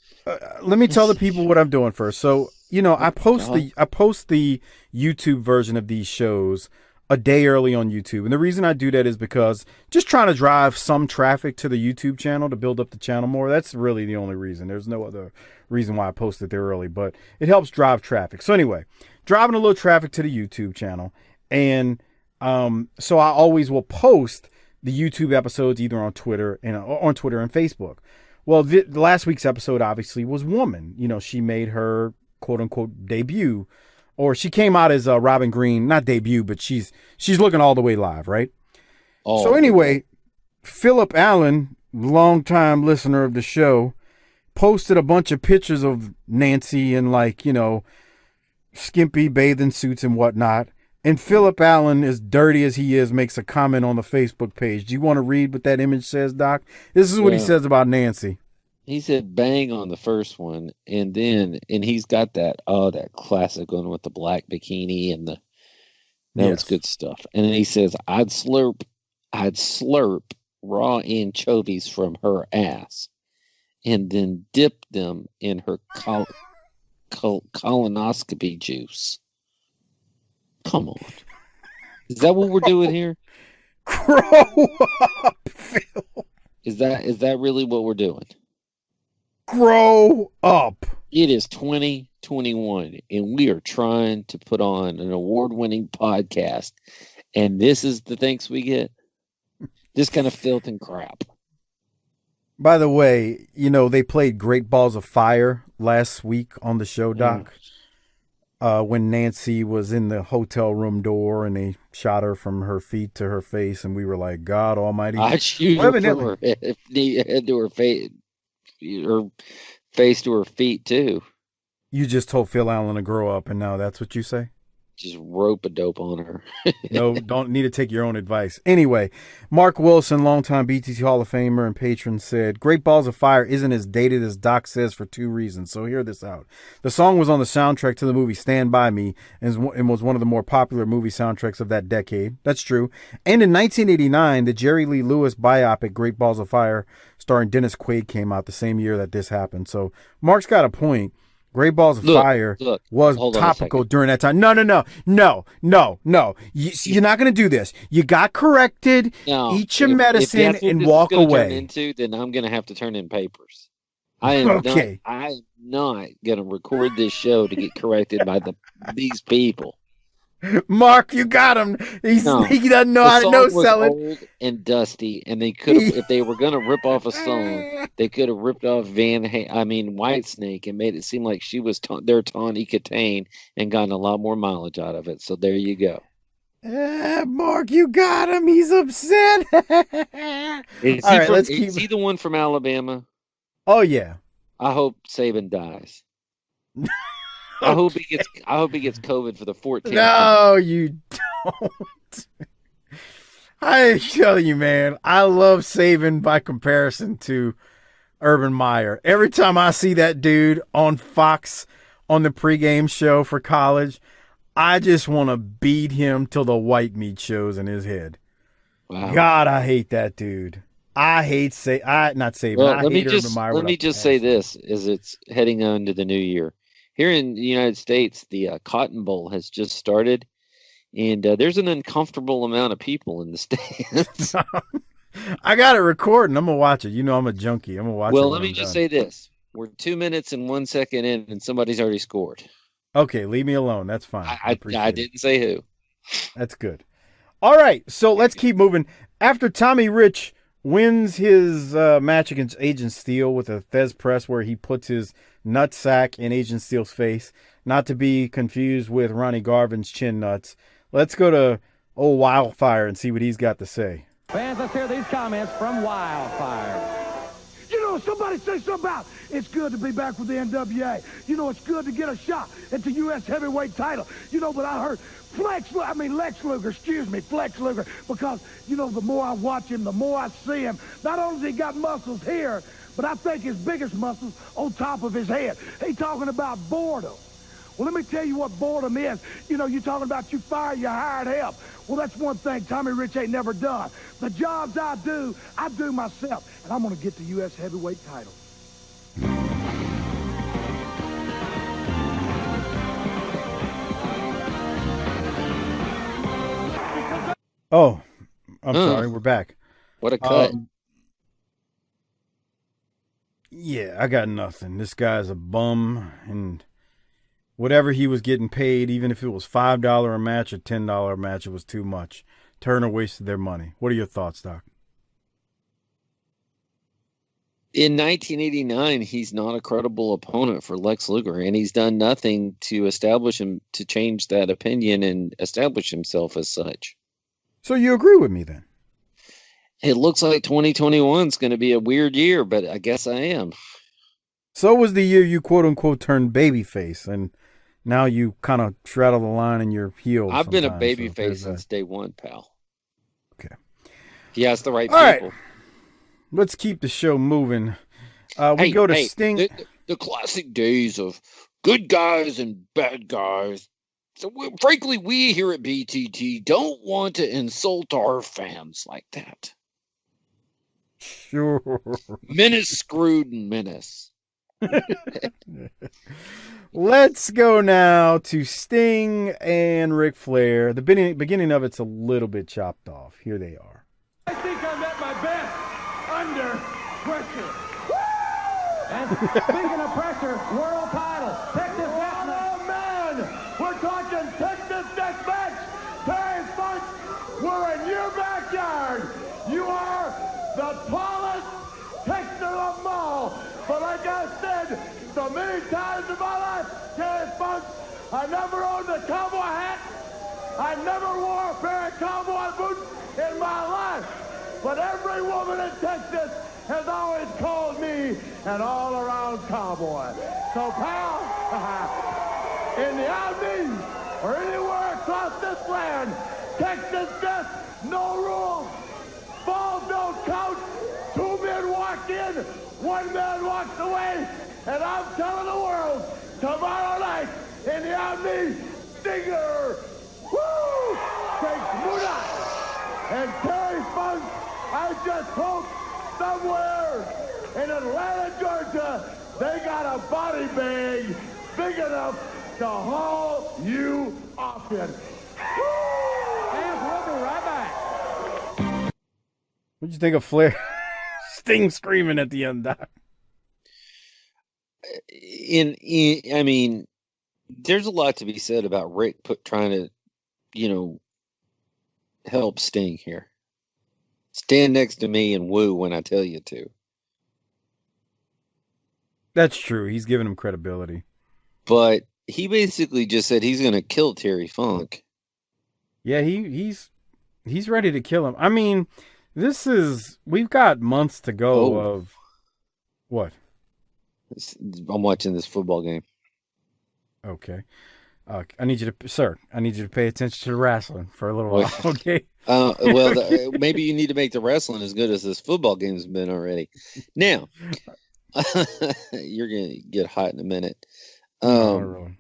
let me tell the people what I'm doing first. So, I post the YouTube version of these shows a day early on YouTube. And the reason I do that is because just trying to drive some traffic to the YouTube channel to build up the channel more. That's really the only reason. There's no other reason why I post it there early, but it helps drive traffic. So anyway, driving a little traffic to the YouTube channel. And so I always will post the YouTube episodes either on Twitter and Facebook. Well, last week's episode obviously was Woman. She made her quote unquote debut. Or she came out as Robin Green, not debut, but she's looking all the way live, right? Oh. So anyway, Philip Allen, longtime listener of the show, posted a bunch of pictures of Nancy in skimpy bathing suits and whatnot. And Philip Allen, as dirty as he is, makes a comment on the Facebook page. Do you want to read what that image says, Doc? This is what he says about Nancy. He said bang on the first one, and he's got that classic one with the black bikini and that was good stuff. And then he says, I'd slurp raw anchovies from her ass and then dip them in her colonoscopy juice. Come on. Is that what we're doing here? Grow up, Phil. Is that really what we're doing? Grow up. It is 2021, and we are trying to put on an award-winning podcast, and this is the thanks we get? This kind of filth and crap. By the way, they played Great Balls of Fire last week on the show, Doc, when Nancy was in the hotel room door, and they shot her from her feet to her face, and we were like, God almighty. I shoot her from her head to her face. Her face to her feet too. You just told Phil Allen to grow up, and now that's what you say? Just rope a dope on her. No, don't need to take your own advice. Anyway, Mark Wilson, longtime BTT Hall of Famer and patron, said, Great Balls of Fire isn't as dated as Doc says for two reasons, so hear this out. The song was on the soundtrack to the movie Stand By Me and was one of the more popular movie soundtracks of that decade. That's true. And in 1989, the Jerry Lee Lewis biopic Great Balls of Fire starring Dennis Quaid came out the same year that this happened. So Mark's got a point. Great Balls of Fire was topical during that time. No. You're not going to do this. You got corrected. No, eat your medicine and walk away. Then I'm going to have to turn in papers. I am not going to record this show to get corrected by these people. Mark, you got him. He doesn't know how to sell it. Old and dusty, and they could have, if they were going to rip off a song, they could have ripped off Whitesnake and made it seem like she was their Tawny Katane and gotten a lot more mileage out of it. So there you go. Mark, you got him. He's upset. Is he the one from Alabama? Oh yeah. I hope Saban dies. I hope he gets COVID for the 14th. No, you don't. I tell you, man, I love Saban by comparison to Urban Meyer. Every time I see that dude on Fox on the pregame show for college, I just want to beat him till the white meat shows in his head. Wow. God, I hate that dude. I hate not Saban. Well, I hate Urban Meyer. Let me just say this: as it's heading on to the new year. Here in the United States, the Cotton Bowl has just started, and there's an uncomfortable amount of people in the stands. I got it recording. I'm going to watch it. I'm a junkie. I'm going to watch it. Well, let me just say this. We're 2 minutes and 1 second in, and somebody's already scored. Okay, leave me alone. That's fine. I didn't say who. That's good. All right, so let's keep moving. After Tommy Rich wins his match against Agent Steel with a Fez press where he puts his nutsack in Agent Steel's face, not to be confused with Ronnie Garvin's chin nuts. Let's go to old Wildfire and see what he's got to say. Fans, let's hear these comments from Wildfire. Somebody say something about it's good to be back with the NWA. It's good to get a shot at the U.S. heavyweight title. But I heard Lex Luger, because, the more I watch him, the more I see him. Not only has he got muscles here, but I think his biggest muscles on top of his head. He talking about boredom. Well, let me tell you what boredom is. You know, you talking about you fire your hired help. Well, that's one thing Tommy Rich ain't never done. The jobs I do myself, and I'm going to get the U.S. heavyweight title. Oh, I'm sorry. We're back. What a cut. Yeah, I got nothing. This guy's a bum, and whatever he was getting paid, even if it was $5 a match or $10 a match, it was too much. Turner wasted their money. What are your thoughts, Doc? In 1989, he's not a credible opponent for Lex Luger, and he's done nothing to establish him, to change that opinion and establish himself as such. So you agree with me then? It looks like 2021 is going to be a weird year, but I guess I am. So was the year you quote-unquote turned babyface, and now you kind of straddle the line in your heel. I've been a babyface since day one, pal. Okay. He has the right All people. Right. Let's keep the show moving. We go to Sting. The classic days of good guys and bad guys. So, frankly, we here at BTT don't want to insult our fans like that. Sure. Menace screwed and menace. Let's go now to Sting and Ric Flair. The beginning of it's a little bit chopped off. Here they are. I think I'm at my best under pressure. And speaking of pressure, world title, Texas Death Match. Oh, man! We're talking Texas Death Match! Terry Funk, we're in your backyard! You are the tallest Texan of them all! But like I said so many times in my life, Terry Funk, I never owned a cowboy hat. I never wore a pair of cowboy boots in my life. But every woman in Texas has always called me an all-around cowboy. So, pal, in the Army or anywhere across this land, Texas Death, no rules. Balls don't count. 2 men walk in, 1 man walks away, and I'm telling the world, tomorrow night in the Army, Stinger, woo, takes Muda. And Terry Funk, I just hope somewhere in Atlanta, Georgia, they got a body bag big enough to haul you off in. And we'll be right back. What'd you think of Flair? Sting screaming at the end, Doc. I mean, there's a lot to be said about Rick trying to, help Sting here. Stand next to me and woo when I tell you to. That's true. He's giving him credibility. But he basically just said he's going to kill Terry Funk. Yeah, he's ready to kill him. I mean, we've got months to go of what? I'm watching this football game. Okay. I need you to pay attention to the wrestling for a little while, okay? Maybe you need to make the wrestling as good as this football game's been already. Now, you're going to get hot in a minute. Really.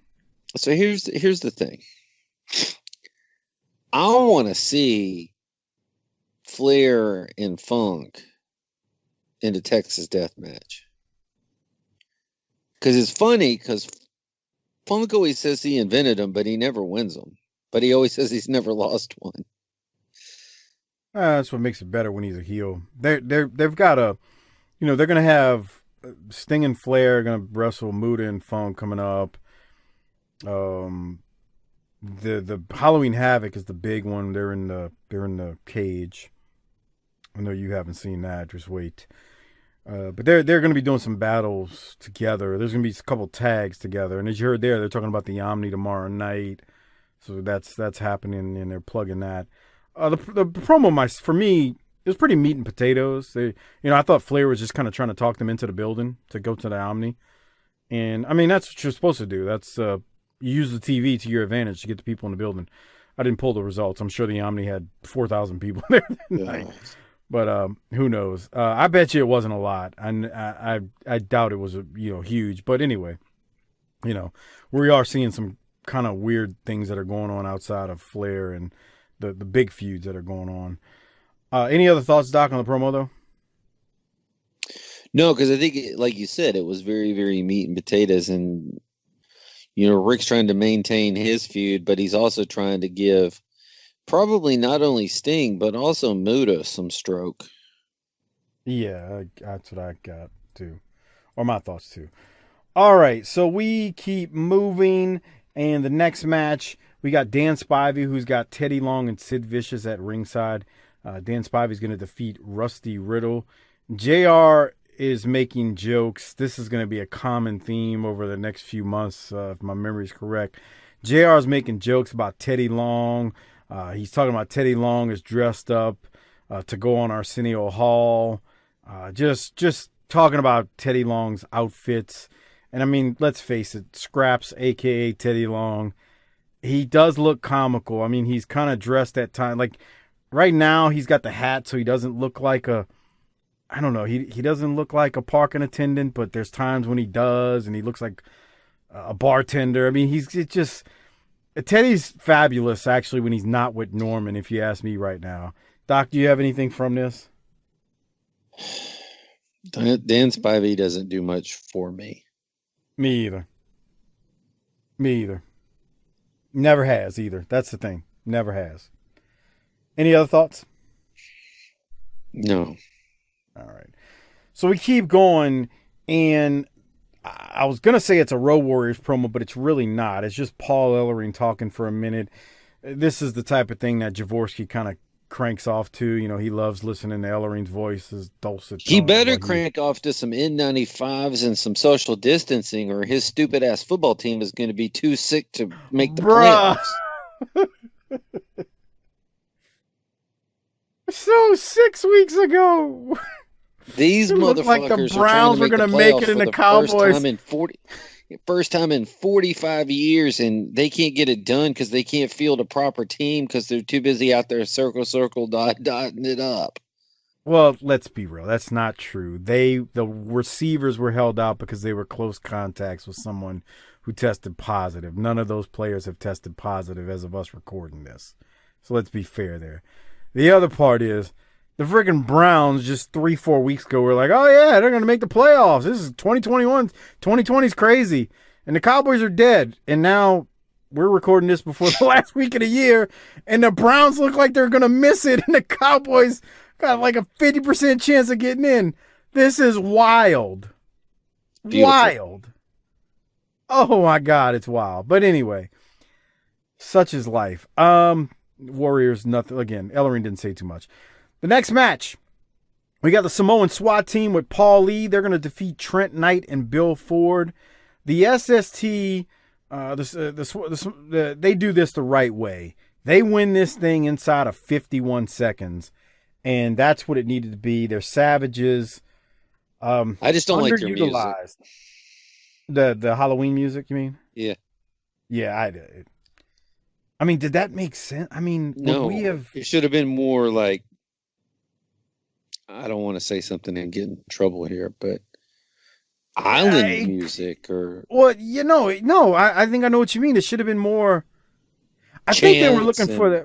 So here's the thing. I want to see Flair and Funk in the Texas Death Match. Because it's funny, because Funk always says he invented them, but he never wins them. But he always says he's never lost one. That's what makes it better when he's a heel. They've got they're going to have Sting and Flair going to wrestle Muda and Funk coming up. The Halloween Havoc is the big one. They're in the cage. I know you haven't seen that. Just wait. But they're going to be doing some battles together. There's going to be a couple tags together, and as you heard there, they're talking about the Omni tomorrow night. So that's happening, and they're plugging that. The promo for me, it was pretty meat and potatoes. I thought Flair was just kind of trying to talk them into the building to go to the Omni, and I mean that's what you're supposed to do. That's you use the TV to your advantage to get the people in the building. I didn't pull the results. I'm sure the Omni had 4,000 people there that night. But who knows? I bet you it wasn't a lot. I doubt it was huge. But anyway, you know, we are seeing some kind of weird things that are going on outside of Flair and the big feuds that are going on. Any other thoughts, Doc, on the promo, though? No, because I think, like you said, it was very, very meat and potatoes. And, you know, Rick's trying to maintain his feud, but he's also trying to give probably not only Sting, but also Muta some stroke. Yeah, that's what I got, too. Or my thoughts, too. All right, so we keep moving, and the next match, we got Dan Spivey, who's got Teddy Long and Sid Vicious at ringside. Dan Spivey's going to defeat Rusty Riddle. JR is making jokes. This is going to be a common theme over the next few months, if my memory is correct. JR is making jokes about Teddy Long. He's talking about Teddy Long is dressed up to go on Arsenio Hall. Just talking about Teddy Long's outfits. And I mean, let's face it, Scraps, a.k.a. Teddy Long, he does look comical. I mean, he's kind of dressed at times. Like, right now, he's got the hat, so he doesn't look like I don't know, he doesn't look like a parking attendant, but there's times when he does, and he looks like a bartender. I mean, Teddy's fabulous, actually, when he's not with Norman, if you ask me right now. Doc, do you have anything from this? Dan Spivey doesn't do much for me. Me either. Never has either. That's the thing. Never has. Any other thoughts? No. All right. So we keep going, and I was going to say it's a Road Warriors promo, but it's really not. It's just Paul Ellering talking for a minute. This is the type of thing that Jaworski kind of cranks off to. You know, he loves listening to Ellering's voice, his dulcet He tones. better crank off to some N95s and some social distancing, or his stupid ass football team is going to be too sick to make the playoffs. So 6 weeks ago, these it looked motherfuckers like the Browns were going to make it in the Cowboys. First time in 45 years, and they can't get it done because they can't field a proper team because they're too busy out there circle, dotting it up. Well, let's be real. That's not true. The receivers were held out because they were close contacts with someone who tested positive. None of those players have tested positive as of us recording this. So let's be fair there. The other part is the friggin' Browns just 3-4 weeks ago were like, oh, yeah, they're going to make the playoffs. This is 2021. 2020 is crazy. And the Cowboys are dead. And now we're recording this before the last week of the year, and the Browns look like they're going to miss it, and the Cowboys got like a 50% chance of getting in. This is wild. Beautiful. Wild. Oh, my God, it's wild. But anyway, such is life. Warriors, nothing. Again, Ellering didn't say too much. The next match, we got the Samoan SWAT team with Paul Lee. They're going to defeat Trent Knight and Bill Ford. The SST, they do this the right way. They win this thing inside of 51 seconds, and that's what it needed to be. They're savages. I just don't like their music. The Halloween music, you mean? Yeah. Yeah, I did. I mean, did that make sense? I mean, no, it should have been more like, I don't want to say something and get in trouble here, but island music or. Well, no, I think I know what you mean. It should have been more. I think they were looking for that.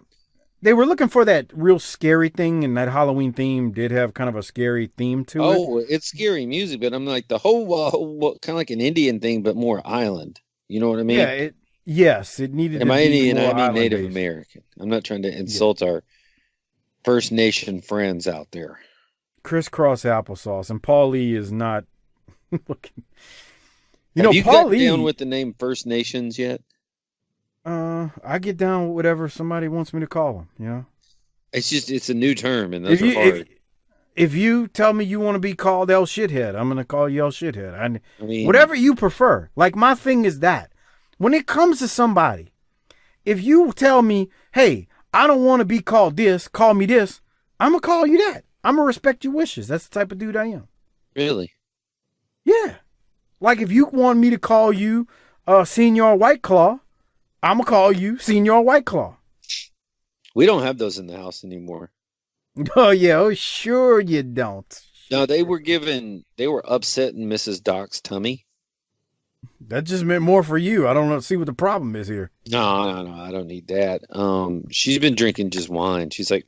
They were looking for that real scary thing, and that Halloween theme did have kind of a scary theme to it. Oh, it's scary music, but I'm like the whole kind of like an Indian thing, but more island. You know what I mean? Yeah. Yes, it needed to be Indian, more I mean Native island-based. American. I'm not trying to insult our First Nation friends out there. Crisscross applesauce, and Paul Lee is not looking. Have you Paul got Lee down with the name First Nations yet? I get down with whatever somebody wants me to call them. It's a new term, and those are hard. If you tell me you want to be called El Shithead, I'm going to call you El Shithead. I mean, whatever you prefer. Like, my thing is that. When it comes to somebody, if you tell me, hey, I don't want to be called this, call me this, I'm going to call you that. I'm going to respect your wishes. That's the type of dude I am. Really? Yeah. Like, if you want me to call you Senior White Claw, I'm going to call you Senior White Claw. We don't have those in the house anymore. Oh, yeah. Oh, sure you don't. No, they were upsetting Mrs. Doc's tummy. That just meant more for you. I don't know. See what the problem is here. No, I don't need that. She's been drinking just wine. She's like,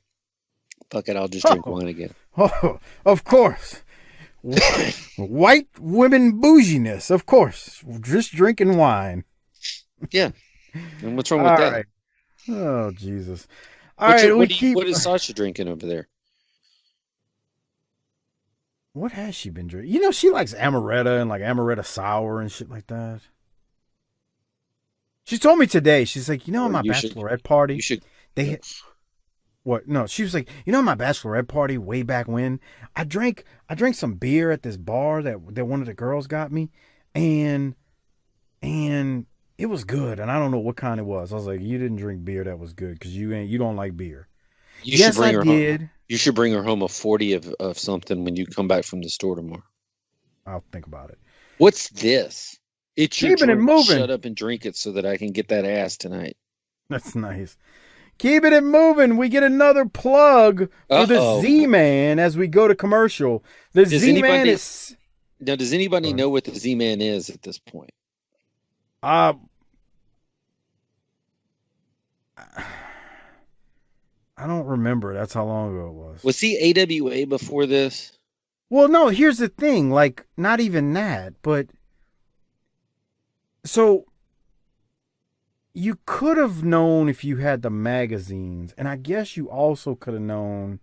fuck it, I'll just drink wine again. Oh, of course. White women bouginess, of course. Just drinking wine. Yeah. And what's wrong with that? Right. Oh, Jesus. All right, what is Sasha drinking over there? What has she been drinking? You know, she likes amaretto and like amaretto sour and shit like that. She told me today, she's like, on my bachelorette party, you should. What? No, she was like, on my bachelorette party way back when, I drank some beer at this bar that one of the girls got me, and it was good, and I don't know what kind it was. I was like, you didn't drink beer that was good because you don't like beer. Yes, I did. Home. You should bring her home a 40 of something when you come back from the store tomorrow. I'll think about it. What's this? It's your keeping it moving. Shut up and drink it so that I can get that ass tonight. That's nice. Keeping it moving. We get another plug for the Z-Man as we go to commercial. The Z-Man is... Now, does anybody know what the Z-Man is at this point? I don't remember. That's how long ago it was. Was he AWA before this? Well, no, here's the thing. Like, not even that, but... So... You could have known if you had the magazines, and I guess you also could have known.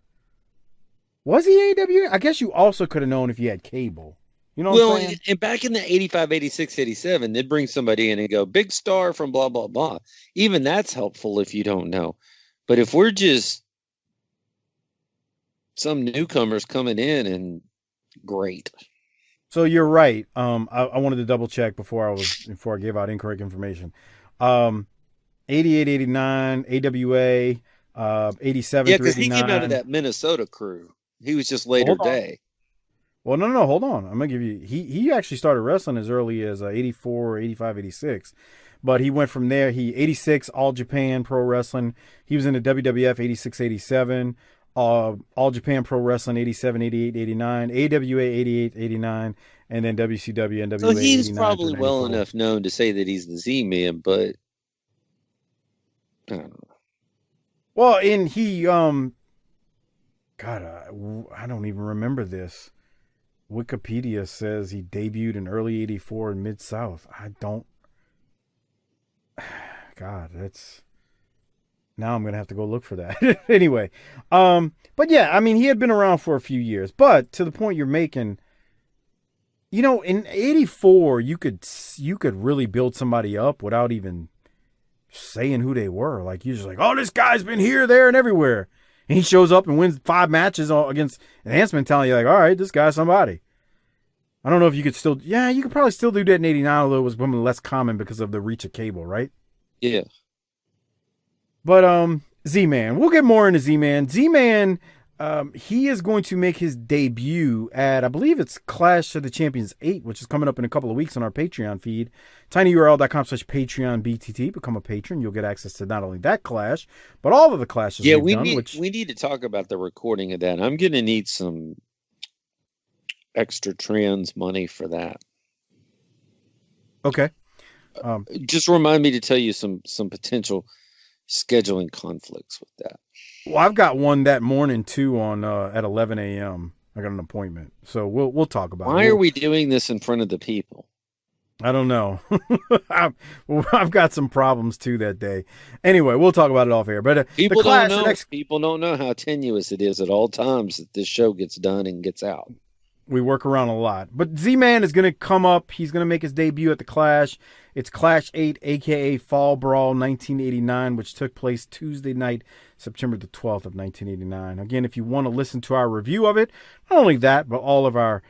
Was he AWA? I guess you also could have known if you had cable. You know what I'm saying? And back in the 85, 86, 87, they'd bring somebody in and go, big star from blah, blah, blah. Even that's helpful if you don't know. But if we're just some newcomers coming in, and great. So you're right. I wanted to double check before I gave out incorrect information. 88, 89, AWA, 87. Yeah, because he came out of that Minnesota crew. He was just later day. Well, no, hold on. I'm going to give you, he actually started wrestling as early as 84, 85, 86. But he went from there. 86, All Japan Pro Wrestling. He was in the WWF 86, 87. All Japan Pro Wrestling 87, 88, 89. AWA 88, 89. And then WCW, NWA. So he's probably well enough known to say that he's the Z-Man, but I don't know. Well, and he, God, I don't even remember this. Wikipedia says he debuted in early 84 in Mid-South. God, now I'm going to have to go look for that. Anyway. But yeah, I mean, he had been around for a few years, but to the point you're making, in 84, you could really build somebody up without even saying who they were. Like, you're just like, oh, this guy's been here, there, and everywhere. And he shows up and wins 5 matches against Enhancement Talent. You're like, all right, this guy's somebody. I don't know if you could still, you could probably still do that in 89, although it was becoming less common because of the reach of cable, right? Yeah. But Z-Man, we'll get more into Z-Man. Z-Man, he is going to make his debut at, I believe it's Clash of the Champions 8, which is coming up in a couple of weeks on our Patreon feed. tinyurl.com/PatreonBTT. Become a patron. You'll get access to not only that clash, but all of the clashes we've done. We need to talk about the recording of that. I'm going to need some extra trans money for that. Okay. Just remind me to tell you some potential scheduling conflicts with that. Well, I've got one that morning too on at 11 a.m. I got an appointment, so we'll talk about it. Why are we doing this in front of the people? I don't know. I've got some problems too that day. Anyway, we'll talk about it off air. But people don't know how tenuous it is at all times that this show gets done and gets out. We work around a lot. But Z-Man is going to come up. He's going to make his debut at the Clash. It's Clash 8, a.k.a. Fall Brawl 1989, which took place Tuesday night, September the 12th of 1989. Again, if you want to listen to our review of it, not only that, but all of our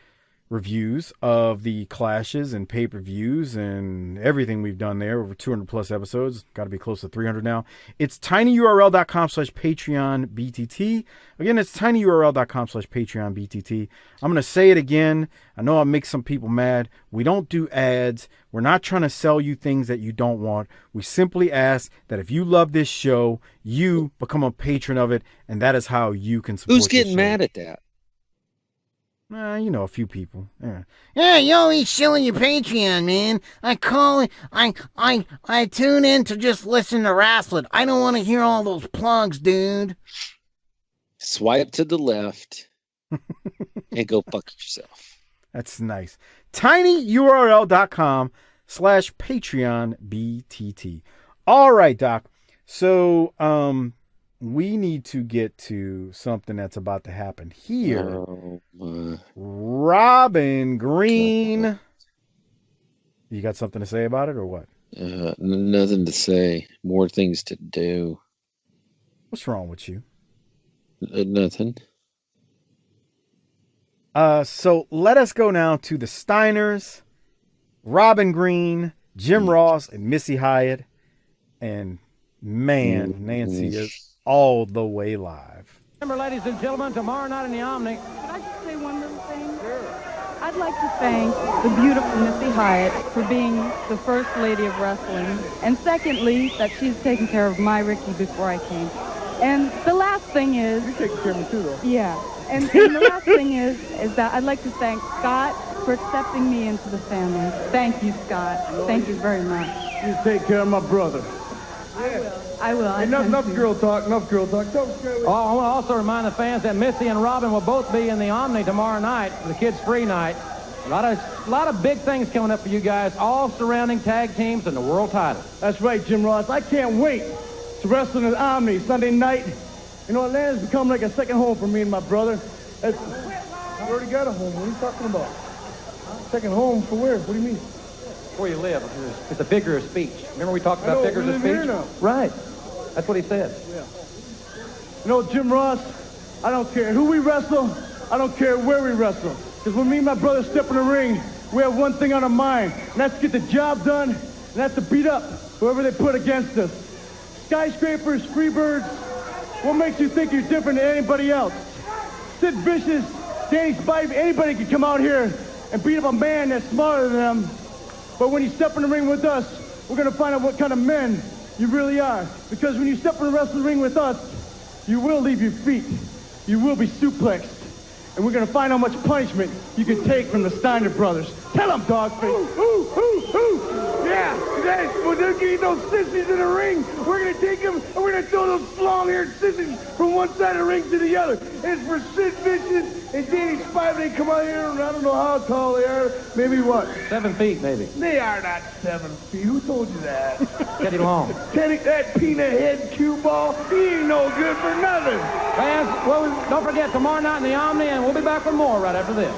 reviews of the clashes and pay-per-views and everything we've done there, over 200 plus episodes, got to be close to 300 now. It's tinyurl.com/PatreonBTT. Again, it's tinyurl.com/PatreonBTT. I'm going to say it again. I know I'll make some people mad. We don't do ads. We're not trying to sell you things that you don't want. We simply ask that if you love this show, you become a patron of it, and that is how you can support Who's getting mad at that? You know, a few people. Yeah. Yeah, you always shilling your Patreon, man. I tune in to just listen to wrestling. I don't want to hear all those plugs, dude. Swipe to the left and go fuck yourself. That's nice. tinyurl.com/PatreonBTT. All right, Doc. So, we need to get to something that's about to happen here. Robin Green. You got something to say about it or what? Nothing to say. More things to do. What's wrong with you? Nothing. So let us go now to the Steiners, Robin Green, Jim Ross, and Missy Hyatt. And man, Nancy is all the way live. Remember, ladies and gentlemen, tomorrow night in the Omni. Could I just say one little thing? Sure. I'd like to thank the beautiful Missy Hyatt for being the first lady of wrestling. And secondly, that she's taken care of my Ricky before I came. And the last thing is... You're taking care of me too, though. Yeah. And the last thing is that I'd like to thank Scott for accepting me into the family. Thank you, Scott. Thank you very much. You take care of my brother. I will. Enough girl talk. Oh, I want to also remind the fans that Missy and Robin will both be in the Omni tomorrow night for the Kids Free Night. A lot of big things coming up for you guys, all surrounding tag teams and the world title. That's right, Jim Ross. I can't wait to wrestle in the Omni Sunday night. You know, Atlanta's become like a second home for me and my brother. We already got a home. What are you talking about? Second home for where? What do you mean? Where you live. It's a figure of speech. Remember we talked about figures of speech? Here now. Right. That's what he said. Yeah. You know, Jim Ross, I don't care who we wrestle. I don't care where we wrestle. Because when me and my brother step in the ring, we have one thing on our mind, and that's to get the job done, and that's to beat up whoever they put against us. Skyscrapers, Freebirds, what makes you think you're different than anybody else? Sid Vicious, Danny Spivey, anybody can come out here and beat up a man that's smarter than them. But when you step in the ring with us, we're going to find out what kind of men you really are. Because when you step in the wrestling ring with us, you will leave your feet. You will be suplexed. And we're going to find out how much punishment you can take from the Steiner brothers. Tell them, Dogface. Ooh. Yeah, well, they're getting those sissies in the ring. We're going to take them and we're going to throw those long-haired sissies from one side of the ring to the other. It's for Sid Vicious and Danny Spivey. They come out here and I don't know how tall they are. Maybe what? 7 feet, maybe. They are not 7 feet. Who told you that? Teddy Long. Teddy, that peanut head cue ball, he ain't no good for nothing. Fans, well, don't forget, tomorrow night in the Omni, and we'll be back with more right after this.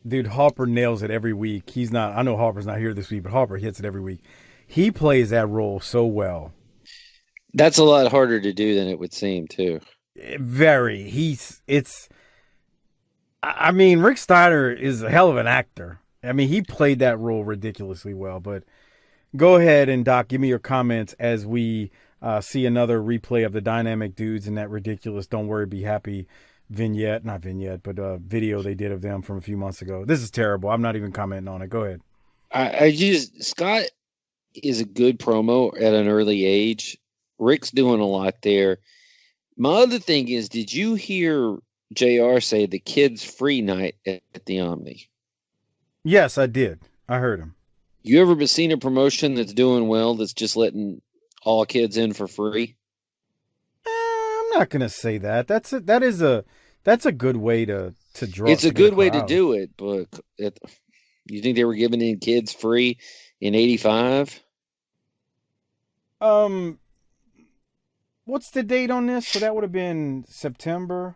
Dude, Harper nails it every week. I know Harper's not here this week, but Harper hits it every week. He plays that role so well. That's a lot harder to do than it would seem, too. Very. Rick Steiner is a hell of an actor. I mean, he played that role ridiculously well, but go ahead and Doc, give me your comments as we see another replay of the Dynamic Dudes and that ridiculous Don't Worry, Be Happy video they did of them from a few months ago. This is terrible. I'm not even commenting on it. Go ahead. Scott is a good promo at an early age. Rick's doing a lot there. My other thing is, did you hear JR say the Kids Free Night at the Omni? Yes, I did. I heard him. You ever been seen a promotion that's doing well that's just letting all kids in for free? I'm not gonna say that. That's a good way to draw. It's a good way to do it, but you think they were giving in kids free in '85? What's the date on this? So that would have been September.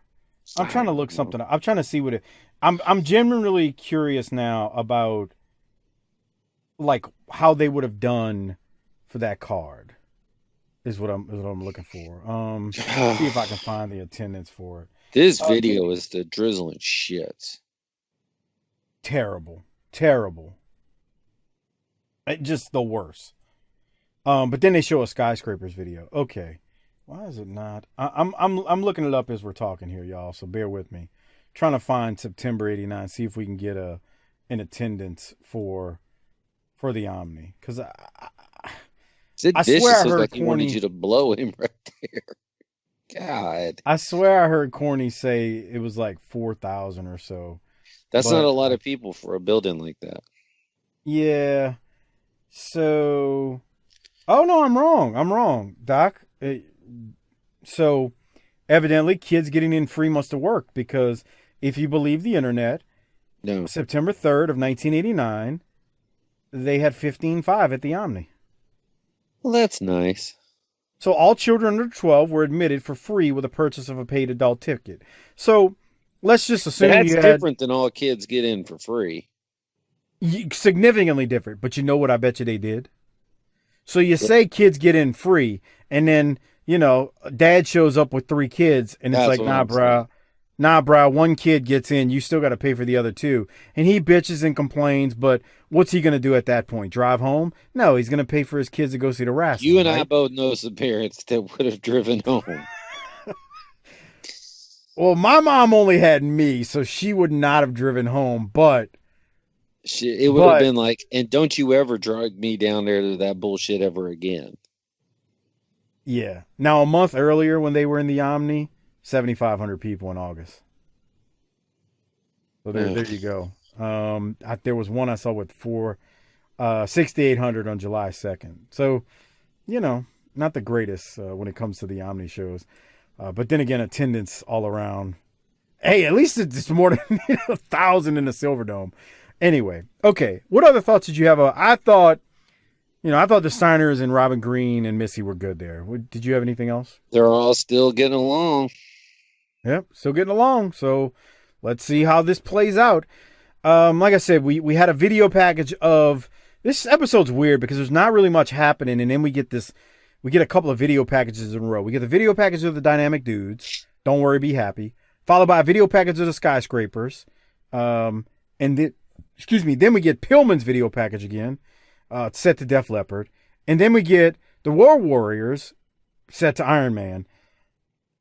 I'm trying to look something up. I'm trying to see what it. I'm genuinely curious now about like how they would have done for that card. Is what I'm looking for. See if I can find the attendance for it. This video is the drizzling shits. Terrible. Just the worst. But then they show a Skyscrapers video. Okay. Why is it not? I'm looking it up as we're talking here, y'all. So bear with me. Trying to find September '89. See if we can get an attendance for the Omni. Because Sid Vicious looks like he wanted you to blow him right there. God, I swear I heard Corny say it was like 4,000 or so. that's But, not a lot of people for a building like that. Yeah. So, oh no, I'm wrong. I'm wrong, Doc. So, evidently, kids getting in free must have worked because if you believe the internet, No, September 3rd of 1989, they had 15.5 at the Omni. well, that's nice. So all children under 12 were admitted for free with a purchase of a paid adult ticket. So let's just assume That's you had different than all kids get in for free. significantly different. But you know what I bet you they did? So you say kids get in free, and then, dad shows up with 3 kids, and it's That's like, what nah, I'm bruh. Nah, bruh, one kid gets in, you still got to pay for the other 2. And he bitches and complains, but what's he going to do at that point? Drive home? No, he's going to pay for his kids to go see the wrestling. You and right? I both know some parents that would have driven home. Well, my mom only had me, so she would not have driven home, but It would have been like, and don't you ever drag me down there to that bullshit ever again. yeah. Now, a month earlier when they were in the Omni, 7,500 people in August. So there you go. There was one I saw with 6,800 on July 2nd. So, not the greatest when it comes to the Omni shows. But then again, attendance all around. Hey, at least it's more than 1,000 in the Silverdome. Anyway, okay. What other thoughts did you have? I thought the Steiners and Robin Green and Missy were good there. Did you have anything else? They're all still getting along. Yep, still getting along. So let's see how this plays out. Like I said, we had a video package of this episode's weird because there's not really much happening, and then we get a couple of video packages in a row. We get the video package of the Dynamic Dudes. Don't worry, be happy. Followed by a video package of the Skyscrapers. Then we get Pillman's video package again, set to Def Leppard. And then we get the War Warriors set to Iron Man.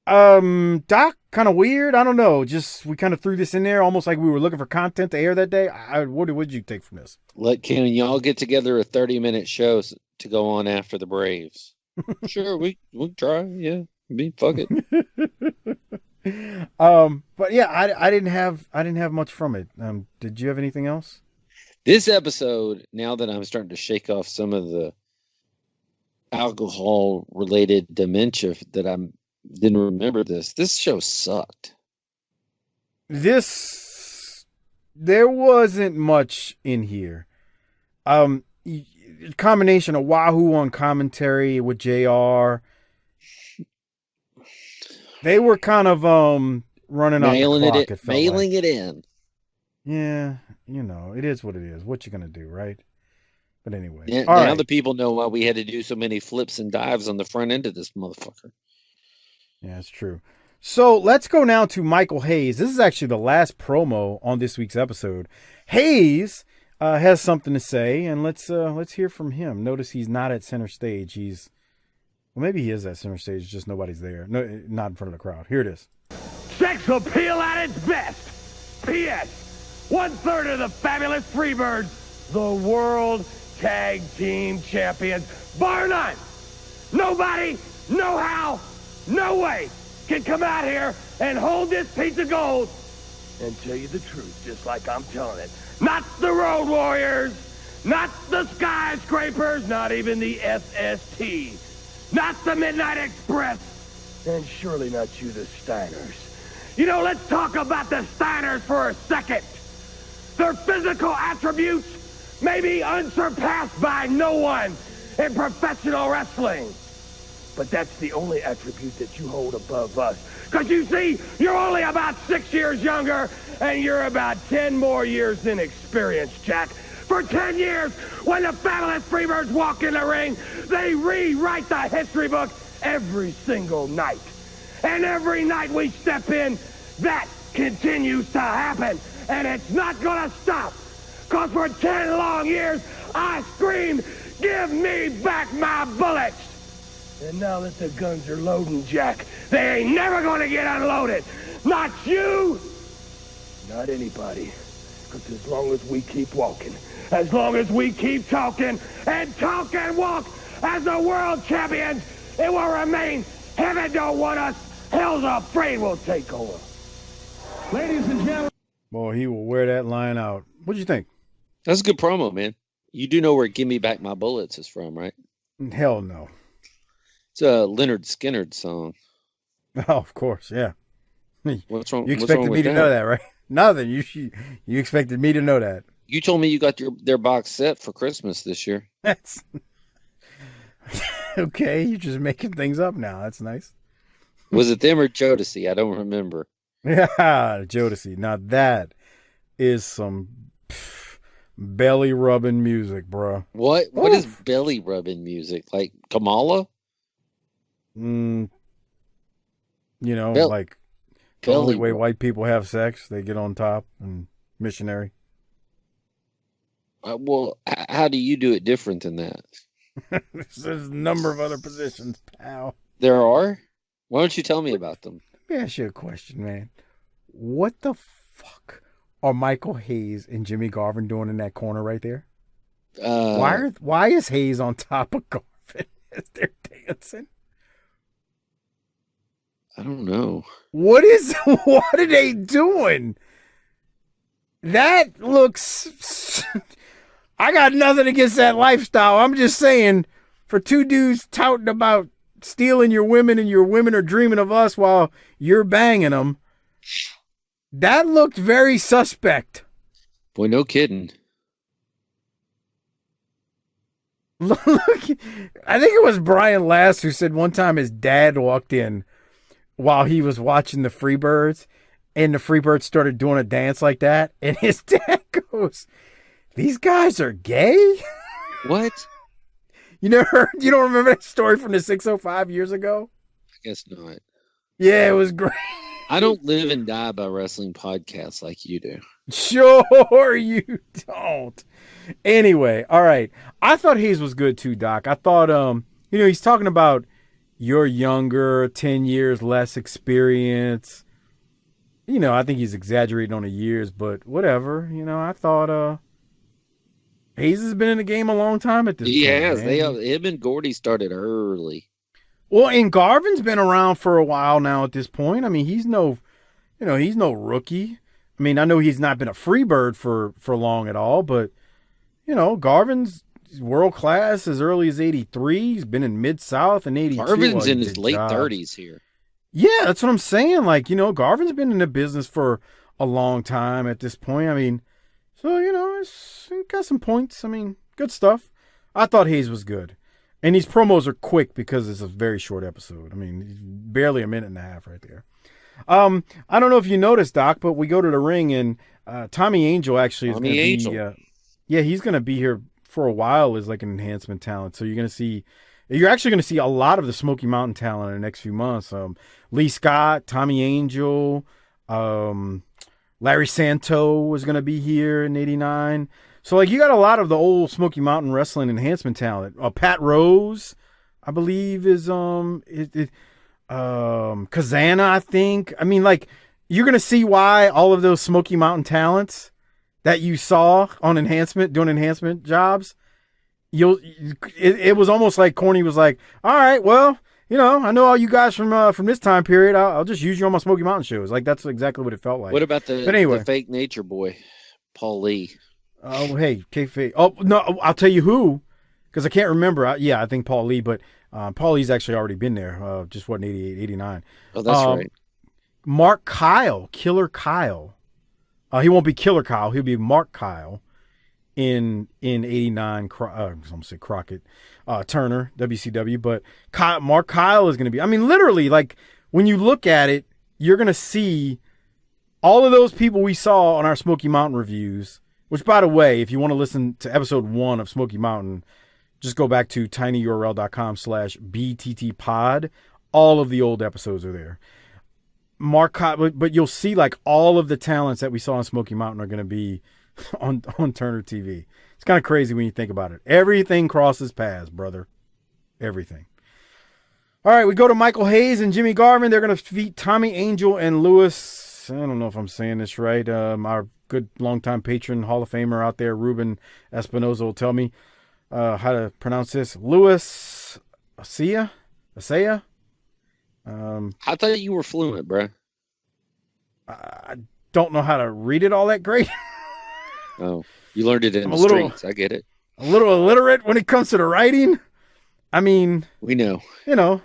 Doc, kind of weird. I don't know. Just, we kind of threw this in there almost like we were looking for content to air that day. What did you take from this? Can y'all get together a 30-minute show to go on after the Braves? Sure, we'll try. Yeah, fuck it. But yeah, I didn't have much from it. Did you have anything else? This episode, now that I'm starting to shake off some of the alcohol-related dementia that I didn't remember this show sucked. There wasn't much in here. Combination of Wahoo on commentary with JR. They were kind of running off the clock. Mailing it in. Yeah, it is what it is. What you gonna do, right? But anyway, now the people know why we had to do so many flips and dives on the front end of this motherfucker. Yeah, it's true. So let's go now to Michael Hayes. This is actually the last promo on this week's episode. Hayes has something to say, and let's hear from him. Notice he's not at center stage. Maybe he is at center stage, just nobody's there. No, not in front of the crowd. Here it is. Sex appeal at its best. P.S. 1/3 of the fabulous Freebirds, the World Tag Team Champions, bar none. Nobody, no how, no way can come out here and hold this piece of gold and tell you the truth, just like I'm telling it. Not the Road Warriors, not the Skyscrapers, not even the SST, not the Midnight Express, and surely not you, the Steiners. Let's talk about the Steiners for a second. Their physical attributes may be unsurpassed by no one in professional wrestling. But that's the only attribute that you hold above us. Because you see, you're only about 6 years younger, and you're about 10 more years in experience, Jack. For 10 years, when the fabulous Freebirds walk in the ring, they rewrite the history book every single night. And every night we step in, that continues to happen. And it's not going to stop. Because for 10 long years, I screamed, "Give me back my bullets!" And now that the guns are loading, Jack, they ain't never going to get unloaded. Not you, not anybody. Because as long as we keep walking, as long as we keep talking and talk and walk as the world champions, it will remain. Heaven don't want us, Hell's afraid will take over. Ladies and gentlemen. Boy, he will wear that line out. What'd you think? That's a good promo, man. You do know where "Give Me Back My Bullets" is from, right? Hell no. It's a Leonard Skinner song. Oh, of course, yeah. What's wrong? You what's expected wrong me with to know that, right? Nothing. You expected me to know that. You told me you got their box set for Christmas this year. That's okay. You're just making things up now. That's nice. Was it them or Jodeci? I don't remember. Yeah, Jodeci. Now that is some belly rubbing music, bro. What is belly rubbing music? Like Kamala? You know, like the only way white people have sex, they get on top and missionary. Well, how do you do it different than that? There's a number of other positions, pal. There are? Why don't you tell me about them? Let me ask you a question, man. What the fuck are Michael Hayes and Jimmy Garvin doing in that corner right there? Why is Hayes on top of Garvin as they're dancing? I don't know. What are they doing? That looks... I got nothing against that lifestyle. I'm just saying, for two dudes touting about stealing your women and your women are dreaming of us while you're banging them, that looked very suspect. Boy, no kidding. Look, I think it was Brian Last who said one time his dad walked in while he was watching the Freebirds, and the Freebirds started doing a dance like that, and his dad goes, "These guys are gay?" What? You don't remember that story from the 605 years ago? I guess not. Yeah, it was great. I don't live and die by wrestling podcasts like you do. Sure you don't. Anyway, all right. I thought Hayes was good too, Doc. I thought, he's talking about you're younger, 10 years less experience. I think he's exaggerating on the years, but whatever. I thought Hayes has been in the game a long time at this point. He has. Man. Him and Gordy started early. Well, and Garvin's been around for a while now at this point. I mean, he's no rookie. I mean, I know he's not been a Freebird for long at all, but, Garvin's world class as early as 83. He's been in Mid-South in 82. Garvin's in his late 30s here. Yeah, that's what I'm saying. Like, Garvin's been in the business for a long time at this point. I mean, so, it's got some points. I mean, good stuff. I thought Hayes was good. And these promos are quick because it's a very short episode. I mean, barely a minute and a half right there. I don't know if you noticed, Doc, but we go to the ring and Tommy Angel actually is going to be... he's going to be here for a while as like an enhancement talent. So you're actually going to see a lot of the Smoky Mountain talent in the next few months. Lee Scott, Tommy Angel, Larry Santo was going to be here in 89. So, you got a lot of the old Smoky Mountain wrestling enhancement talent. Pat Rose, I believe, is Kazana, I think. I mean, you're going to see why all of those Smoky Mountain talents that you saw on doing enhancement jobs, it was almost like Corny was like, all right, well, I know all you guys from this time period. I'll just use you on my Smoky Mountain shows. That's exactly what it felt like. What about the fake nature boy, Paul Lee? Oh, hey, kayfabe. Oh, no, I'll tell you who, because I can't remember. I think Paul Lee, but Paul Lee's actually already been there. Just what, in 88, 89. Oh, that's right. Mark Kyle, Killer Kyle. He won't be Killer Kyle. He'll be Mark Kyle in 89. I'm going to say Crockett, Turner, WCW. But Mark Kyle is going to be, I mean, literally, when you look at it, you're going to see all of those people we saw on our Smoky Mountain reviews. Which, by the way, if you want to listen to episode 1 of Smoky Mountain, just go back to tinyurl.com/bttpod. All of the old episodes are there. But you'll see all of the talents that we saw on Smoky Mountain are going to be on Turner TV. It's kind of crazy when you think about it. Everything crosses paths, brother. Everything. All right, we go to Michael Hayes and Jimmy Garvin. They're going to defeat Tommy Angel and Lewis. I don't know if I'm saying this right. Our good longtime patron, Hall of Famer out there, Ruben Espinoza, will tell me how to pronounce this. Louis Asaya? I thought you were fluent, bro. I don't know how to read it all that great. Oh, you learned it in I'm the a little- streets. I get it. A little illiterate when it comes to the writing. I mean, We know. you know.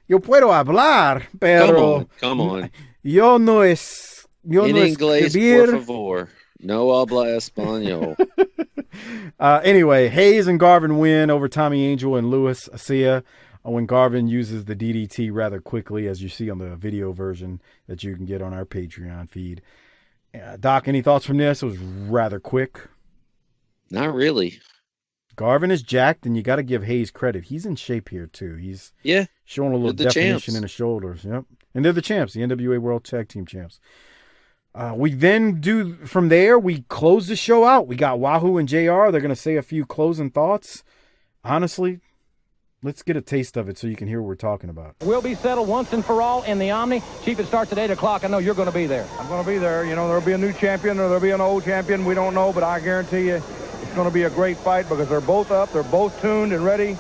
Yo puedo hablar, pero Come on. yo no es In inglés, escribir. por favor. No habla español. Anyway, Hayes and Garvin win over Tommy Angel and Louis Asia when Garvin uses the DDT rather quickly, as you see on the video version that you can get on our Patreon feed. Doc, any thoughts from this? It was rather quick. Not really. Garvin is jacked, and you got to give Hayes credit. He's in shape here, too. He's Yeah. showing a little They're the definition champs. in the shoulders. Yep. And they're the champs, the NWA World Tag Team champs. We then do, from there, we close the show out. We got Wahoo and JR. They're going to say a few closing thoughts. Honestly, let's get a taste of it so you can hear what we're talking about. We'll be settled once and for all in the Omni. Chief, it starts at 8 o'clock. I know you're going to be there. I'm going to be there. You know, there'll be a new champion or there'll be an old champion. We don't know, but I guarantee you it's going to be a great fight because they're both up. They're both tuned and ready.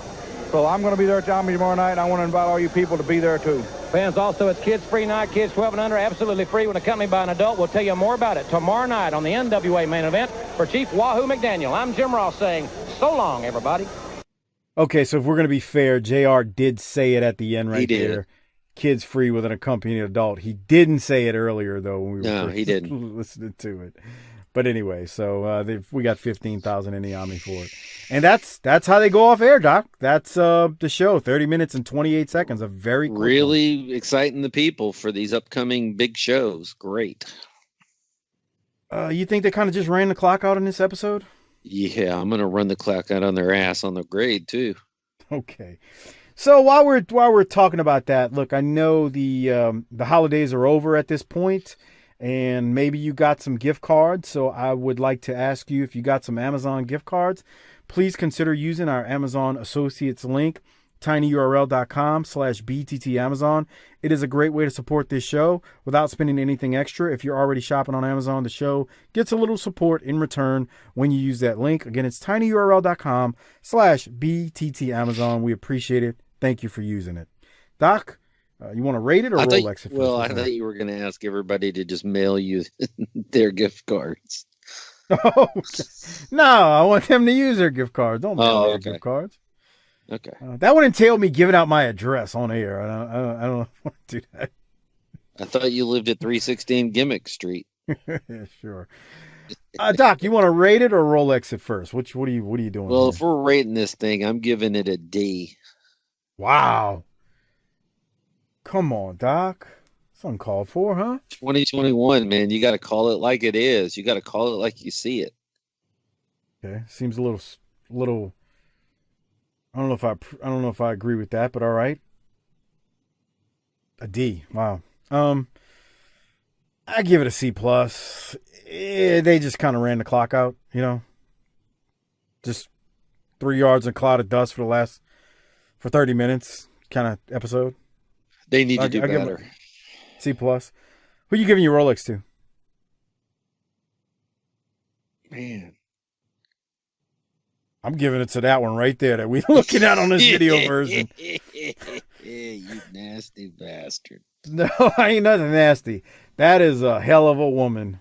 So I'm going to be there at Omni tomorrow night. I want to invite all you people to be there, too. Fans, also, it's Kids Free Night. Kids 12 and under, absolutely free when accompanied by an adult. We'll tell you more about it tomorrow night on the NWA main event. For Chief Wahoo McDaniel, I'm Jim Ross saying so long, everybody. Okay, so if we're going to be fair, JR did say it at the end right He did. there. Kids free with an accompanying adult. He didn't say it earlier, though, when we were No, first he didn't. listening to it. But anyway, so we got 15,000 in the Omni for it. And that's how they go off air, Doc. That's the show, 30 minutes and 28 seconds. A very quick one. Really exciting the people for these upcoming big shows. Great. You think they kind of just ran the clock out in this episode? Yeah, I'm gonna run the clock out on their ass on the grade too. Okay. So while we're talking about that, look, I know the holidays are over at this point, and maybe you got some gift cards. So I would like to ask you, if you got some Amazon gift cards, please consider using our Amazon Associates link, tinyurl.com/BTTAmazon. It is a great way to support this show without spending anything extra. If you're already shopping on Amazon, the show gets a little support in return when you use that link. Again, it's tinyurl.com/BTTAmazon. We appreciate it. Thank you for using it. Doc, you want to rate it or Rolex it first? Well, I thought you were going to ask everybody to just mail you their gift cards. Oh, no, I want them to use their gift cards. Don't mail their okay. gift cards. Okay. That would entail me giving out my address on air. I don't want to do that. I thought you lived at 316 Gimmick Street. Yeah, sure. Doc, you want to rate it or Rolex it first? What are you doing? Well, here? if we're rating this thing, I'm giving it a D. Wow. Come on, Doc. It's uncalled for, huh? 2021, man. You got to call it like it is. You got to call it like you see it. Okay, seems a little. I don't know if I agree with that, but all right. A D. Wow. I give it a C plus. They just kind of ran the clock out, you know. Just 3 yards in a cloud of dust for 30 minutes kind of episode. They need to do I'll give better. it C plus. Who are you giving your Rolex to? Man. I'm giving it to that one right there that we're looking at on this video version. You nasty bastard. No, I ain't nothing nasty. That is a hell of a woman.